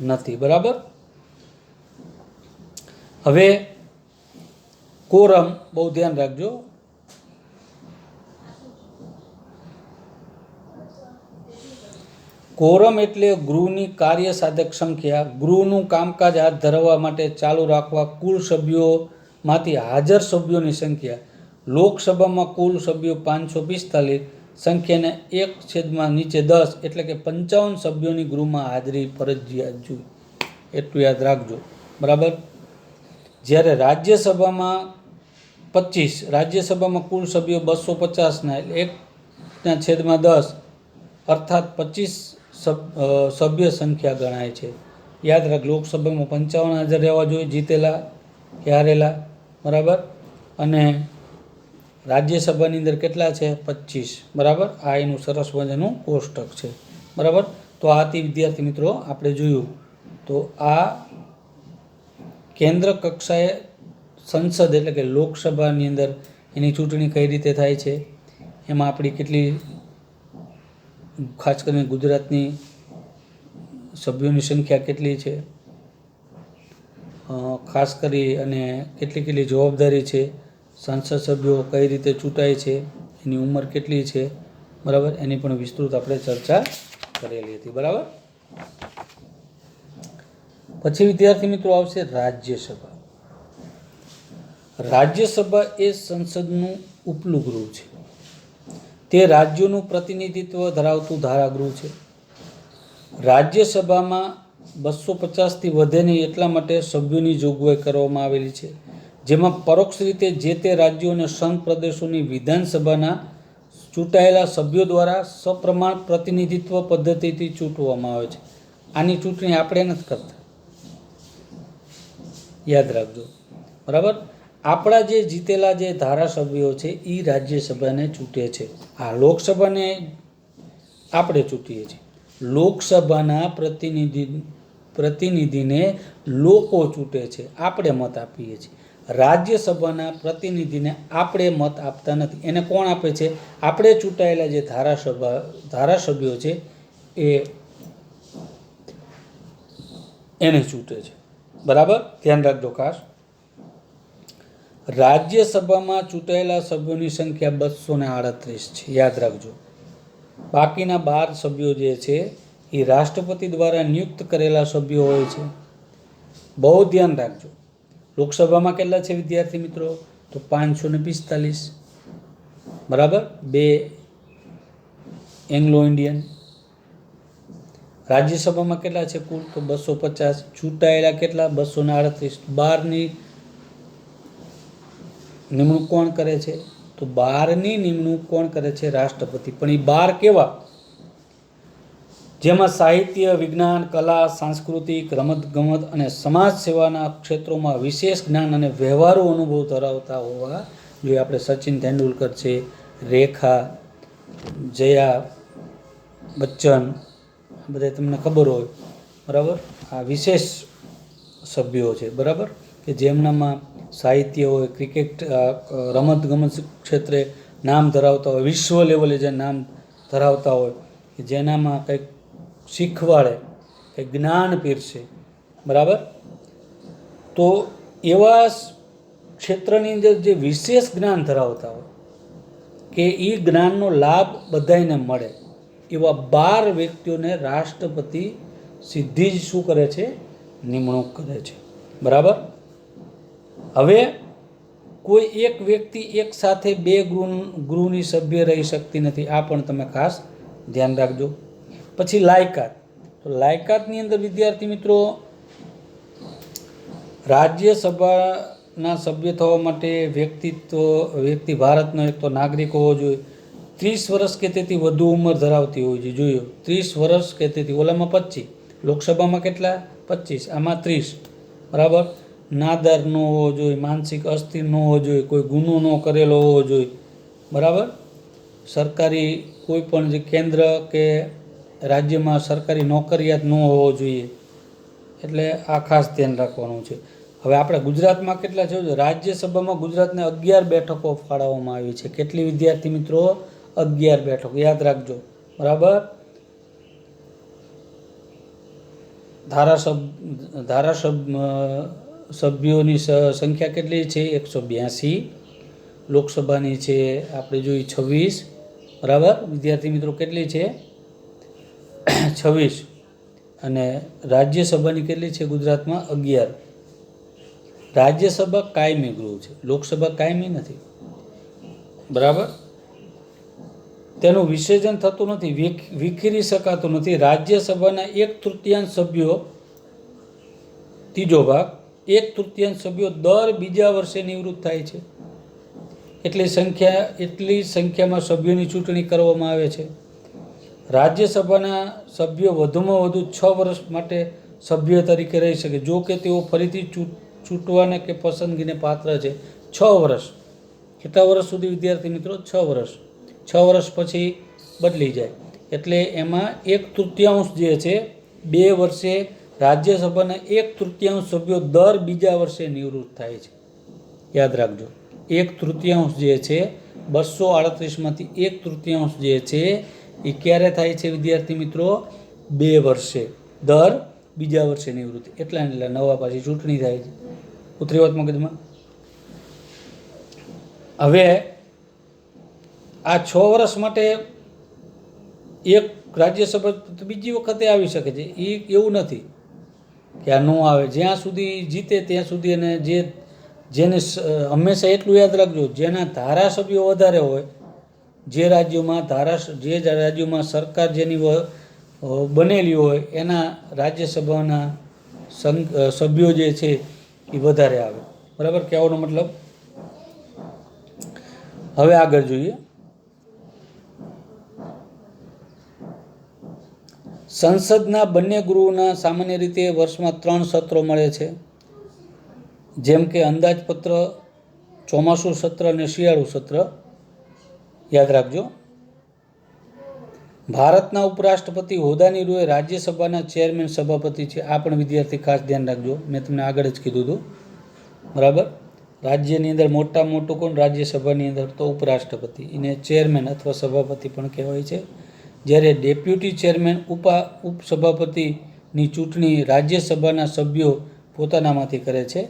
નથી. બરાબર, હવે કોરમ બહુ ધ્યાન રાખજો. કોરમ એટલે ગૃહની કાર્યસાધક સંખ્યા. ગૃહનું કામકાજ હાથ ધરવા માટે ચાલુ રાખવા કુલ સભ્યોમાંથી હાજર સભ્યોની સંખ્યા. લોકસભામાં કુલ સભ્યો 545, સંખ્યાને 1/10 એટલે કે 55 સભ્યોની ગૃહમાં હાજરી ફરજિયાત જોઈએ. એટલું યાદ રાખજો. બરાબર, જ્યારે રાજ્યસભામાં 25, રાજ્યસભામાં કુલ સભ્યો 250ના એટલે 1/10 અર્થાત 25 સભ્ય સંખ્યા ગણાય છે. યાદ રાખ, લોકસભામાં 55 હાજર રહેવા જોઈએ, જીતેલા કે હારેલા. બરાબર, અને રાજ્યસભાની અંદર કેટલા છે? 25. બરાબર, આ એનું સરસ મજાનું કોષ્ટક છે. બરાબર, તો આથી વિદ્યાર્થી મિત્રો આપણે જોયું. તો આ કેન્દ્ર કક્ષાએ સંસદ એટલે કે લોકસભાની અંદર એની ચૂંટણી કઈ રીતે થાય છે, એમાં આપણી કેટલી, ખાસ કરીને ગુજરાતની સભ્યોની સંખ્યા કેટલી છે, ખાસ કરી અને કેટલી જવાબદારી છે, સંસદ સભ્યો કઈ રીતે ચૂંટાય છે, એની ઉંમર કેટલી છે. બરાબર, એની પણ વિસ્તૃત આપણે ચર્ચા કરેલી હતી. બરાબર. પછી વિદ્યાર્થી મિત્રો આવશે રાજ્યસભા. રાજ્યસભા એ સંસદનું ઉપલું ગૃહ છે. તે રાજ્યોનું પ્રતિનિધિત્વ ધરાવતું ધારાગૃહ છે. રાજ્યસભામાં 250થી વધે નહીં એટલા માટે સભ્યોની જોગવાઈ કરવામાં આવેલી છે, જેમાં પરોક્ષ રીતે જે તે રાજ્યો અને સંઘ પ્રદેશોની વિધાનસભાના ચૂંટાયેલા સભ્યો દ્વારા સપ્રમાણ પ્રતિનિધિત્વ પદ્ધતિથી ચૂંટવામાં આવે છે. આની ચૂંટણી આપણે નથી કરતા, યાદ રાખજો. બરાબર, આપણા જે જીતેલા જે ધારાસભ્યો છે એ રાજ્યસભાને ચૂંટે છે. આ લોકસભાને આપણે ચૂંટીએ છીએ. લોકસભાના પ્રતિનિધિને લોકો ચૂંટે છે, આપણે મત આપીએ છીએ. રાજ્યસભાના પ્રતિનિધિને આપણે મત આપતા નથી. એને કોણ આપે છે? આપણે ચૂંટાયેલા જે ધારાસભ્યો છે એને ચૂંટે છે. બરાબર, ધ્યાન રાખજો ખાસ. રાજ્યસભામાં ચૂંટાયેલા સભ્યોની સંખ્યા 238 છે, યાદ રાખજો. બાકીના 12 સભ્યો જે છે એ રાષ્ટ્રપતિ દ્વારા નિયુક્ત કરેલા સભ્યો હોય છે. બહુ ધ્યાન રાખજો. લોકસભામાં કેટલા છે વિદ્યાર્થી મિત્રો? તો 545. બરાબર, 2 એંગ્લો ઇન્ડિયન. રાજ્યસભામાં કેટલા છે કુલ? તો 250. ચૂંટાયેલા કેટલા? 238. 12ની નિમણૂક કોણ કરે છે? તો 12ની નિમણૂક કોણ કરે છે? રાષ્ટ્રપતિ. પણ એ 12 કેવા? જેમાં સાહિત્ય, વિજ્ઞાન, કલા, સાંસ્કૃતિક, રમતગમત અને સમાજ સેવાના ક્ષેત્રોમાં વિશેષ જ્ઞાન અને વ્યવહારુ અનુભવ ધરાવતા હોવા જોઈએ. આપણે સચિન તેંડુલકર છે, રેખા, જયા બચ્ચન, બધા તમને ખબર હોય. બરાબર, આ વિશેષ સભ્યો છે. બરાબર, કે જેમનામાં સાહિત્ય હોય, ક્રિકેટ, રમતગમત ક્ષેત્રે નામ ધરાવતા હોય, વિશ્વ લેવલે જે નામ ધરાવતા હોય, કે જેનામાં કંઈક શીખવાડે, કંઈક જ્ઞાન પીરસે. બરાબર, તો એવા ક્ષેત્રની અંદર જે વિશેષ જ્ઞાન ધરાવતા હોય કે એ જ્ઞાનનો લાભ બધાને મળે, એવા 12 વ્યક્તિઓને રાષ્ટ્રપતિ સીધી જ શું કરે છે? નિમણૂક કરે છે. બરાબર, હવે કોઈ એક વ્યક્તિ એક સાથે 2 ગૃહની સભ્ય રહી શકતી નથી. આ પણ તમે ખાસ ધ્યાન રાખજો. પછી લાયકાત. તો લાયકાતની અંદર વિદ્યાર્થી મિત્રો, રાજ્યસભાના સભ્ય થવા માટે વ્યક્તિ ભારતનો એક તો નાગરિક હોવો જોઈએ, 30 વર્ષ કે તેથી વધુ ઉંમર ધરાવતી હોવી જોઈએ. 30 વર્ષ કે તેથી, ઓલામાં 25, લોકસભામાં કેટલા? 25, આમાં 30. બરાબર, નાદાર ન હોવો જોઈએ, માનસિક અસ્થિર ન હોવો જોઈએ, કોઈ ગુનો ન કરેલો હોવો જોઈએ. બરાબર, સરકારી કોઈ પણ જે કેન્દ્ર કે રાજ્યમાં સરકારી નોકરિયાત ન હોવો જોઈએ. એટલે આ ખાસ ધ્યાન રાખવાનું છે. હવે આપણે ગુજરાતમાં કેટલા છે? રાજ્યસભામાં ગુજરાતને 11 બેઠકો ફાળવવામાં આવી છે. કેટલી વિદ્યાર્થી મિત્રો? 11 બેઠકો, યાદ રાખજો. બરાબર, સભ્યોની સંખ્યા કેટલી છે? 182. લોકસભાની છે આપણે જોઈ 26. બરાબર વિદ્યાર્થી મિત્રો, કેટલી છે? 26. અને રાજ્યસભાની કેટલી છે ગુજરાતમાં? 11. રાજ્યસભા કાયમી ગૃહ છે, લોકસભા કાયમી નથી. બરાબર, તેનું વિસર્જન થતું નથી, વિખેરી શકાતું નથી. રાજ્યસભાના 1/3 સભ્યો, ત્રીજો ભાગ, 1/3 સભ્યો દર બીજા વર્ષે નિવૃત્ત થાય છે. એટલી સંખ્યામાં સભ્યોની ચૂંટણી કરવામાં આવે છે. રાજ્યસભાના સભ્યો વધુમાં વધુ 6 વર્ષ માટે સભ્ય તરીકે રહી શકે, જો કે તેઓ ફરીથી ચૂંટવાને કે પસંદગીને પાત્ર છે. 6 વર્ષ. કેટલા વર્ષ સુધી વિદ્યાર્થી મિત્રો? 6 વર્ષ. 6 વર્ષ પછી બદલી જાય. એટલે એમાં 1/3 જે છે, 2 વર્ષે રાજ્યસભાના 1/3 સભ્યો દર બીજા વર્ષે નિવૃત્ત થાય છે. યાદ રાખજો, 1/3 જે છે, 238માંથી 1/3 જે છે એ ક્યારે થાય છે વિદ્યાર્થી મિત્રો? 2 વર્ષે, દર બીજા વર્ષે નિવૃત્તિ. એટલે નવા પાછી ચૂંટણી થાય છે. ઉતરી વાત મગજમાં? હવે આ 6 વર્ષ માટે એક રાજ્યસભા બીજી વખતે આવી શકે છે, એ એવું નથી. કે આ ન આવે. જ્યાં સુધી જીતે ત્યાં સુધી, અને જેને હંમેશા એટલું યાદ રાખજો, જેના ધારાસભ્યો વધારે હોય, જે રાજ્યોમાં સરકાર જેની બનેલી હોય એના રાજ્યસભાના સભ્યો જે છે એ વધારે આવે. બરાબર, કહેવાનો મતલબ. હવે આગળ જોઈએ. સંસદના બંને ગૃહોના સામાન્ય રીતે વર્ષમાં 3 સત્રો મળે છે, જેમ કે અંદાજપત્ર, ચોમાસું સત્ર અને શિયાળુ સત્ર. યાદ રાખજો. ભારતના ઉપરાષ્ટ્રપતિ હોદ્દાની રૂએ રાજ્યસભાના ચેરમેન સભાપતિ છે. આ પણ વિદ્યાર્થી ખાસ ધ્યાન રાખજો, મેં તમને આગળ જ કીધું હતું. બરાબર, રાજ્યની અંદર મોટામાં મોટું કોણ? રાજ્યસભાની અંદર તો ઉપરાષ્ટ્રપતિ, એને ચેરમેન અથવા સભાપતિ પણ કહેવાય છે. જ્યારે ડેપ્યુટી ચેરમેન ઉપસભાપતિની ચૂંટણી રાજ્યસભાના સભ્યો પોતાનામાંથી કરે છે.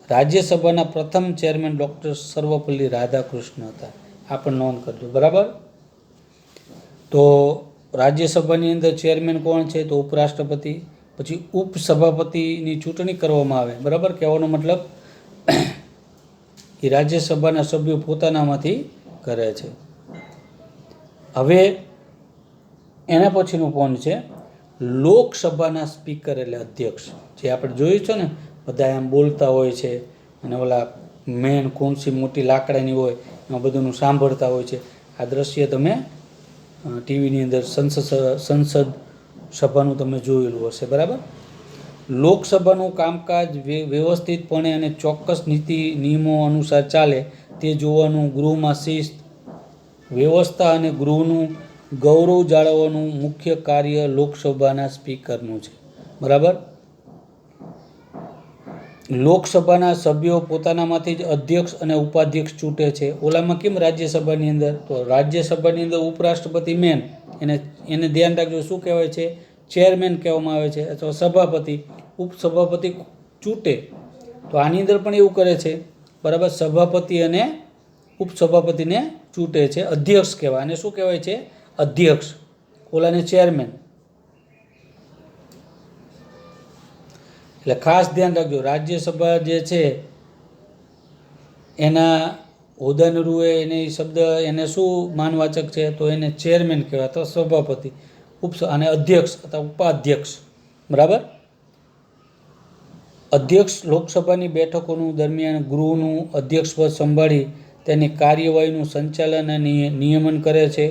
રાજ્યસભાના પ્રથમ ચેરમેન ડૉક્ટર સર્વપલ્લી રાધાકૃષ્ણ હતા. આ પણ નોંધ કરજો. બરાબર, તો રાજ્યસભાની અંદર ચેરમેન કોણ છે? તો ઉપરાષ્ટ્રપતિ. પછી ઉપસભાપતિની ચૂંટણી કરવામાં આવે. બરાબર, કહેવાનો મતલબ એ રાજ્યસભાના સભ્યો પોતાનામાંથી કરે છે. હવે એના પછીનું પોઈન્ટ છે લોકસભાના સ્પીકર એટલે અધ્યક્ષ. જે આપણે જોયું છે ને, બધા એમ બોલતા હોય છે અને ઓલા મેન કુંસી મોટી લાકડાની હોય એમાં બધુંનું સાંભળતા હોય છે. આ દ્રશ્ય તમે ટીવીની અંદર સંસદ સભાનું તમે જોયેલું હશે. બરાબર, લોકસભાનું કામકાજ વ્યવસ્થિતપણે અને ચોક્કસ નીતિ નિયમો અનુસાર ચાલે તે જોવાનું, ગૃહમાં શિસ્ત, વ્યવસ્થા અને ગૃહનું ગૌરવ જાળવવાનું મુખ્ય કાર્ય લોકસભાના સ્પીકરનું છે. બરાબર, લોકસભાના સભ્યો પોતાનામાંથી જ અધ્યક્ષ અને ઉપાધ્યક્ષ ચૂંટે છે. ઓલામાં કેમ રાજ્યસભાની અંદર? તો રાજ્યસભાની અંદર ઉપરાષ્ટ્રપતિ મેન, એને ધ્યાન રાખજો, શું કહેવાય છે? ચેરમેન કહેવામાં આવે છે, અથવા સભાપતિ. ઉપસભાપતિ ચૂંટે. તો આની અંદર પણ એવું કરે છે. બરાબર, સભાપતિ અને ઉપસભાપતિને ચૂંટે છે. અધ્યક્ષ કહેવાય. અને શું કહેવાય છે? અધ્યક્ષ. ઓલાને ચેરમેન. એટલે ખાસ ધ્યાન રાખજો, રાજ્યસભા જે છે એના હોદ્દાની રૂએ એને શબ્દ એને શું માનવાચક છે? તો એને ચેરમેન કહેવાય, અથવા સભાપતિ, અને અધ્યક્ષ અથવા ઉપાધ્યક્ષ. બરાબર, અધ્યક્ષ લોકસભાની બેઠકોનું દરમિયાન ગૃહનું અધ્યક્ષપદ સંભાળી તેની કાર્યવાહીનું સંચાલન અને નિયમન કરે છે.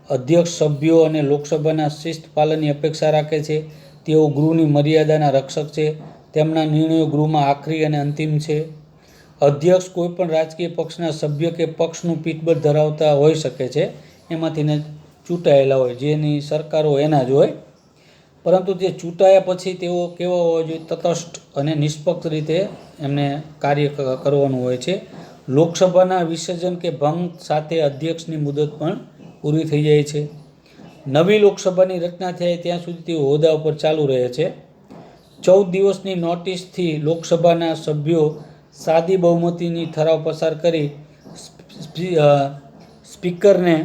અધ્યક્ષ સભ્યો અને લોકસભાના શિસ્ત પાલનની અપેક્ષા રાખે છે. તેઓ ગૃહની મર્યાદાના રક્ષક છે. તેમના નિર્ણયો ગૃહમાં આખરી અને અંતિમ છે. અધ્યક્ષ કોઈપણ રાજકીય પક્ષના સભ્ય કે પક્ષનું પીઠબળ ધરાવતા હોઈ શકે છે. એમાંથીને ચૂંટાયેલા હોય, જેની સરકાર હોય એના જ હોય. પરંતુ તે ચૂંટાયા પછી તેઓ કેવા હોવા જોઈએ? તટસ્થ અને નિષ્પક્ષ રીતે એમને કાર્ય કરવાનું હોય છે. લોકસભાના વિસર્જન કે ભંગ સાથે અધ્યક્ષની મુદત પણ પૂરી થઈ જાય છે. નવી લોકસભાની રચના થાય ત્યાં સુધી તેઓ હોદ્દા ઉપર ચાલુ રહે છે. 14 દિવસની નોટિસથી લોકસભાના સભ્યો સાદી બહુમતીની ઠરાવ પસાર કરી સ્પીકરને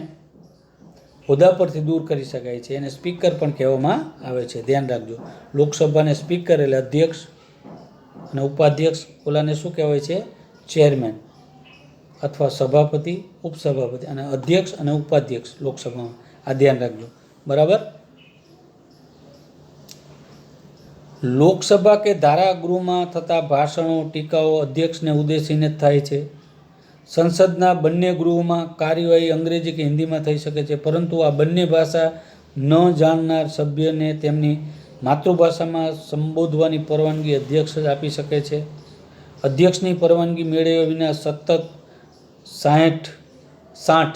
હોદ્દા પરથી દૂર કરી શકાય છે. એને સ્પીકર પણ કહેવામાં આવે છે. ધ્યાન રાખજો, લોકસભાને સ્પીકર એટલે અધ્યક્ષ અને ઉપાધ્યક્ષ. ઓલાને શું કહેવાય છે? ચેરમેન અથવા સભાપતિ, ઉપસભાપતિ, અને અધ્યક્ષ અને ઉપાધ્યક્ષ લોકસભામાં. આ ધ્યાન રાખજો. બરાબર, લોકસભા કે ધારાગૃહમાં થતા ભાષણો, ટીકાઓ અધ્યક્ષને ઉદ્દેશીને જ થાય છે. સંસદના બંને ગૃહોમાં કાર્યવાહી અંગ્રેજી કે હિન્દીમાં થઈ શકે છે, પરંતુ આ બંને ભાષા ન જાણનાર સભ્યને તેમની માતૃભાષામાં સંબોધવાની પરવાનગી અધ્યક્ષ જ આપી શકે છે. અધ્યક્ષની પરવાનગી મેળવ્યા વિના સતત 60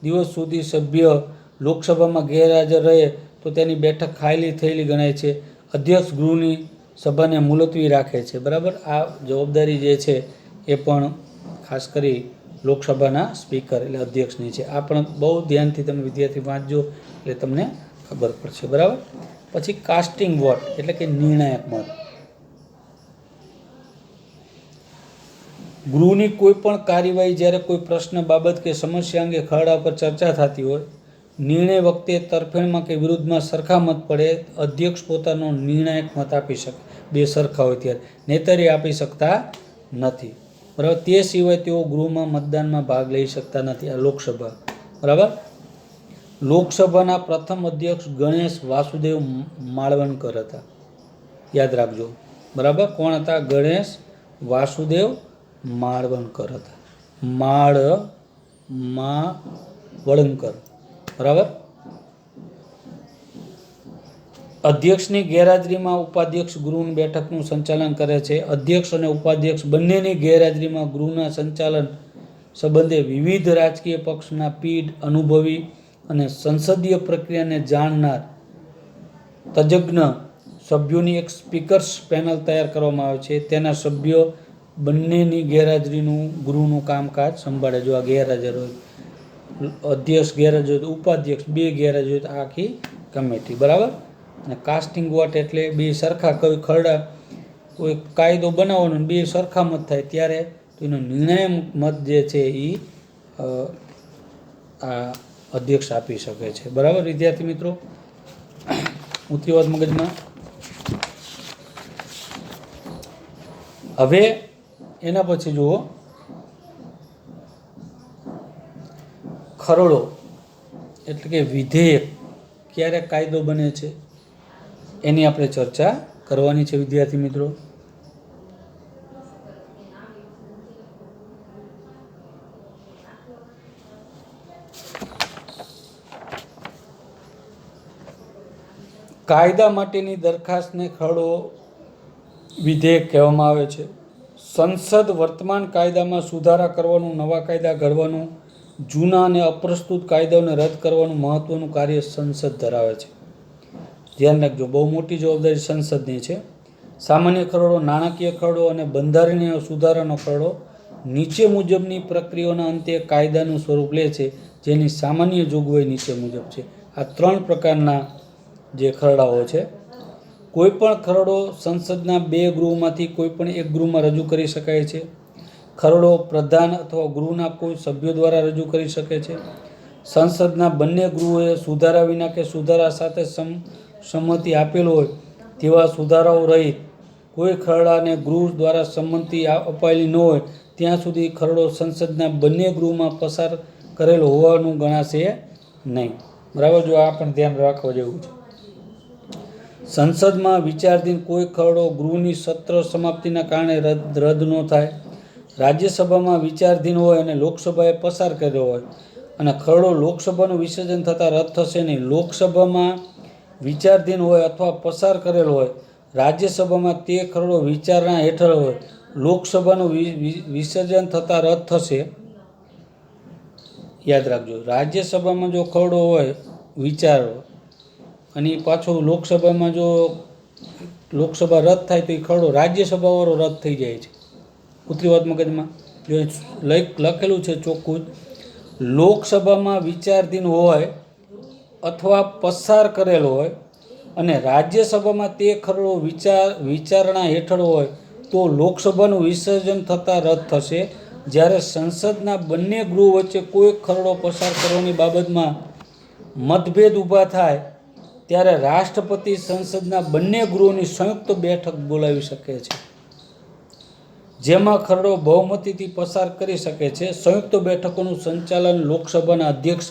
દિવસ સુધી સભ્ય લોકસભામાં ગેરહાજર રહે તો તેની બેઠક ખાલી થયેલી ગણાય છે. અધ્યક્ષ ગૃહની સભાને મુલતવી રાખે છે. બરાબર, આ જવાબદારી જે છે એ પણ ખાસ કરી લોકસભાના સ્પીકર એટલે અધ્યક્ષની છે. આ પણ બહુ ધ્યાનથી તમે વિદ્યાર્થી વાંચજો એટલે તમને ખબર પડશે. બરાબર, પછી કાસ્ટિંગ વોટ એટલે કે નિર્ણાયક મત. ગૃહની કોઈ પણ કાર્યવાહી જ્યારે કોઈ પ્રશ્ન, બાબત કે સમસ્યા અંગે ખરડા પર ચર્ચા થતી હોય, નિર્ણય વખતે તરફેણમાં કે વિરુદ્ધમાં સરખા મત પડે, અધ્યક્ષ પોતાનો નિર્ણાયક મત આપી શકે. બે સરખા હોય ત્યારે, નહીંતર એ આપી શકતા નથી. બરાબર. તે સિવાય તેઓ ગૃહમાં મતદાનમાં ભાગ લઈ શકતા નથી. આ લોકસભા. બરાબર. લોકસભાના પ્રથમ અધ્યક્ષ ગણેશ વાસુદેવ માળવણકર હતા. યાદ રાખજો. બરાબર. કોણ હતા? ગણેશ વાસુદેવ માળવણકર હતા. માળવણકર. બરાબર. અધ્યક્ષની ગેરહાજરીમાં ઉપાધ્યક્ષ ગૃહની બેઠકનું સંચાલન કરે છે. અધ્યક્ષ અને ઉપાધ્યક્ષ બંનેની ગેરહાજરીમાં ગૃહના સંચાલન સંબંધે વિવિધ રાજકીય પક્ષના પીઢ, અનુભવી અને સંસદીય પ્રક્રિયાને જાણનાર તજજ્ઞ સભ્યોની એક સ્પીકર્સ પેનલ તૈયાર કરવામાં આવે છે. તેના સભ્યો બંનેની ગેરહાજરીનું ગૃહનું કામકાજ સંભાળે. જો આ ગેરહાજર હોય, અધ્યક્ષ ગેરહાજર હોય, ઉપાધ્યક્ષ બે ગેરહાજર હોય, તો આખી કમિટી. બરાબર. અને કાસ્ટિંગ વોટ એટલે બે સરખા, કોઈ ખરડા, કોઈ કાયદો બનાવવાનો બે સરખા મત થાય ત્યારે એનો નિર્ણાયક મત જે છે એ આ અધ્યક્ષ આપી શકે છે. બરાબર વિદ્યાર્થી મિત્રો. ઉતરી વાત મગજમાં. હવે એના પછી જુઓ, ખરડો એટલે કે વિધેયક ક્યારે કાયદો બને છે એની આપણે ચર્ચા કરવાની છે વિદ્યાર્થી મિત્રો. કાયદા માટેની દરખાસ્તને ખરડો વિધેયક કહેવામાં આવે છે. સંસદ વર્તમાન કાયદામાં સુધારા કરવાનું, નવા કાયદા ઘડવાનું, જૂના અને અપ્રસ્તુત કાયદાઓને રદ કરવાનું મહત્વનું કાર્ય સંસદ ધરાવે છે. ધ્યાન રાખજો, બહુ મોટી જવાબદારી સંસદની છે. સામાન્ય ખરડો, નાણાકીય ખરડો અને બંધારણીય સુધારાનો ખરડો નીચે મુજબની પ્રક્રિયાઓના અંતે કાયદાનું સ્વરૂપ લે છે, જેની સામાન્ય જોગવાઈ નીચે મુજબ છે. આ ત્રણ પ્રકારના જે ખરડાઓ છે. કોઈપણ ખરડો સંસદના બે ગૃહમાંથી કોઈપણ એક ગૃહમાં રજૂ કરી શકાય છે. ખરડો પ્રધાન અથવા ગૃહના કોઈ સભ્યો દ્વારા રજૂ કરી શકે છે. સંસદના બંને ગૃહોએ સુધારા વિના કે સુધારા સાથે સંમતિ આપેલ હોય તેવા સુધારાઓ રહિત કોઈ ખરડાને ગૃહ દ્વારા સંમતિ અપાયેલી ન હોય ત્યાં સુધી ખરડો સંસદના બંને ગૃહમાં પસાર કરેલો હોવાનું ગણાશે નહીં. બરાબર. જો આ પણ ધ્યાન રાખવા જેવું છે. સંસદમાં વિચારાધીન કોઈ ખરડો ગૃહની સત્ર સમાપ્તિના કારણે રદ ન થાય. રાજ્યસભામાં વિચારાધીન હોય અને લોકસભાએ પસાર કર્યો હોય અને ખરડો લોકસભાનું વિસર્જન થતાં રદ થશે નહીં. લોકસભામાં વિચારાધીન હોય અથવા પસાર કરેલો હોય, રાજ્યસભામાં તે ખરડો વિચારણા હેઠળ હોય, લોકસભાનું વિસર્જન થતાં રદ થશે. યાદ રાખજો, રાજ્યસભામાં જો ખરડો હોય વિચારો અને પાછો લોકસભામાં જો લોકસભા રદ થાય તો એ ખરડો રાજ્યસભાવાળો રદ થઈ જાય છે. ઉતરી વાત મગજમાં. જો લખેલું છે ચોખ્ખું, લોકસભામાં વિચારાધીન હોય અથવા પસાર કરેલો હોય અને રાજ્યસભામાં તે ખરડો વિચારણા હેઠળ હોય તો લોકસભાનું વિસર્જન થતાં રદ થશે. જ્યારે સંસદના બંને ગૃહો વચ્ચે કોઈ ખરડો પસાર કરવાની બાબતમાં મતભેદ ઊભા થાય ત્યારે રાષ્ટ્રપતિ સંસદના બંને ગૃહોની સંયુક્ત બેઠક બોલાવી શકે છે, જેમાં ખરડો બહુમતીથી પસાર કરી શકે છે. સંયુક્ત બેઠકોનું સંચાલન લોકસભાના અધ્યક્ષ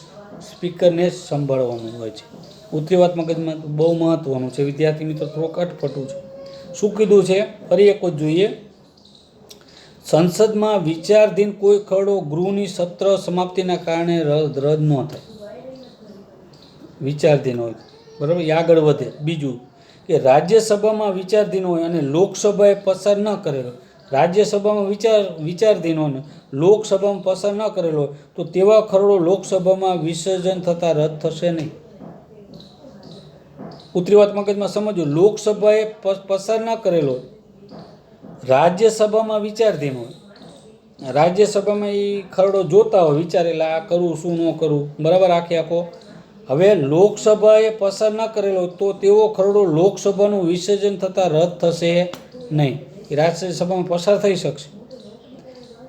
સ્પીકરને સંભાળવાનું હોય છે. ઉતરી વાત મગજમાં. બહુ મહત્વનું છે વિદ્યાર્થી મિત્રો, થોડુંક અટપટું છે. શું કીધું છે ફરી એક વખત જોઈએ. સંસદમાં વિચારાધીન કોઈ ખરડો ગૃહની સત્ર સમાપ્તિના કારણે રદ ન થાય. વિચારાધીન હોય, બરાબર, એ આગળ વધે. બીજું કે રાજ્યસભામાં વિચારાધીન હોય અને લોકસભાએ પસાર ન કરેલો, રાજ્યસભામાં વિચારાધીન હોય ને લોકસભામાં પસાર ન કરેલો હોય તો તેવા ખરડો લોકસભામાં વિસર્જન થતાં રદ થશે નહીં. ઉતરી વાત મગજમાં સમજો. લોકસભાએ પસાર ન કરેલો હોય, રાજ્યસભામાં વિચારાધીન હોય, રાજ્યસભામાં એ ખરડો જોતા હોય, વિચારેલા આ કરું શું ન કરું. બરાબર. આખો હવે લોકસભાએ પસાર ન કરેલો તો તેવો ખરડો લોકસભાનું વિસર્જન થતાં રદ થશે નહીં. એ રાજ્યસભામાં પસાર થઈ શકશે.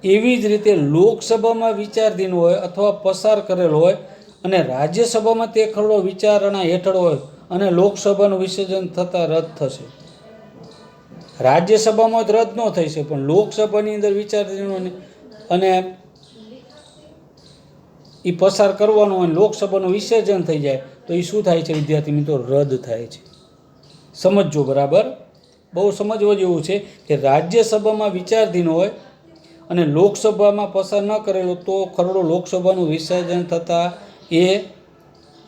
એવી જ રીતે લોકસભામાં વિચારાધીન હોય અથવા પસાર કરેલો હોય અને રાજ્યસભામાં તે ખરડો વિચારણા હેઠળ હોય અને લોકસભાનું વિસર્જન થતાં રદ થશે. રાજ્યસભામાં જ રદ ન થઈ શકે, પણ લોકસભાની અંદર વિચારધીનો અને એ પસાર કરવાનો હોય, લોકસભાનું વિસર્જન થઈ જાય તો એ શું થાય છે વિદ્યાર્થી મિત્રો? રદ થાય છે. સમજજો બરાબર, બહુ સમજવા જેવું છે કે રાજ્યસભામાં વિચારધીન હોય અને લોકસભામાં પસાર ન કરેલો તો ખરડો લોકસભાનું વિસર્જન થતાં એ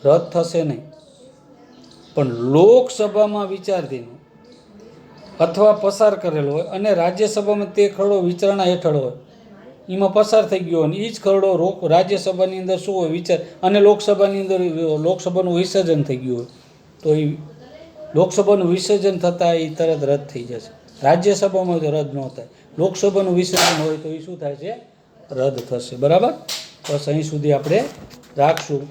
રદ થશે નહીં. પણ લોકસભામાં વિચારધીન અથવા પસાર કરેલો હોય અને રાજ્યસભામાં તે ખરડો વિચારણા હેઠળ હોય, એમાં પસાર થઈ ગયો અને એ જ ખરડો રાજ્યસભાની અંદર શું હોય વિચાર, અને લોકસભાની અંદર લોકસભાનું વિસર્જન થઈ ગયું હોય તો એ લોકસભાનું વિસર્જન થતાં એ તરત રદ થઈ જશે. રાજ્યસભામાં તો રદ ન થાય, લોકસભાનું વિસર્જન હોય તો એ શું થાય છે? રદ થશે. બરાબર, બસ અહીં સુધી આપણે રાખશું.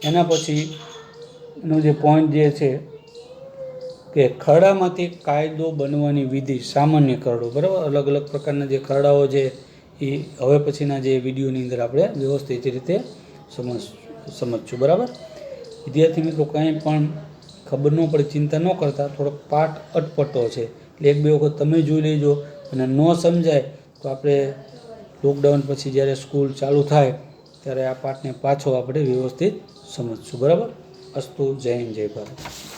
એના પછીનો જે પોઈન્ટ જે છે કે ખરડામાંથી કાયદો બનવાની વિધિ, સામાન્ય ખરડો. બરાબર, અલગ અલગ પ્રકારના જે ખરડાઓ છે એ હવે પછીના જે વિડીયોની અંદર આપણે વ્યવસ્થિત રીતે સમજશું. બરાબર, વિદ્યાર્થી મિત્રો કંઈ પણ ખબર ન પડે ચિંતા ન કરતા, થોડોક પાઠ અટપટો છે એટલે એક બે વખત તમે જોઈ લેજો, અને ન સમજાય તો આપણે લોકડાઉન પછી જ્યારે સ્કૂલ ચાલુ થાય ત્યારે આ પાઠને પાછો આપણે વ્યવસ્થિત સમજશું. બરાબર, અસ્તુ. જય હિન્દ, જય ભારત.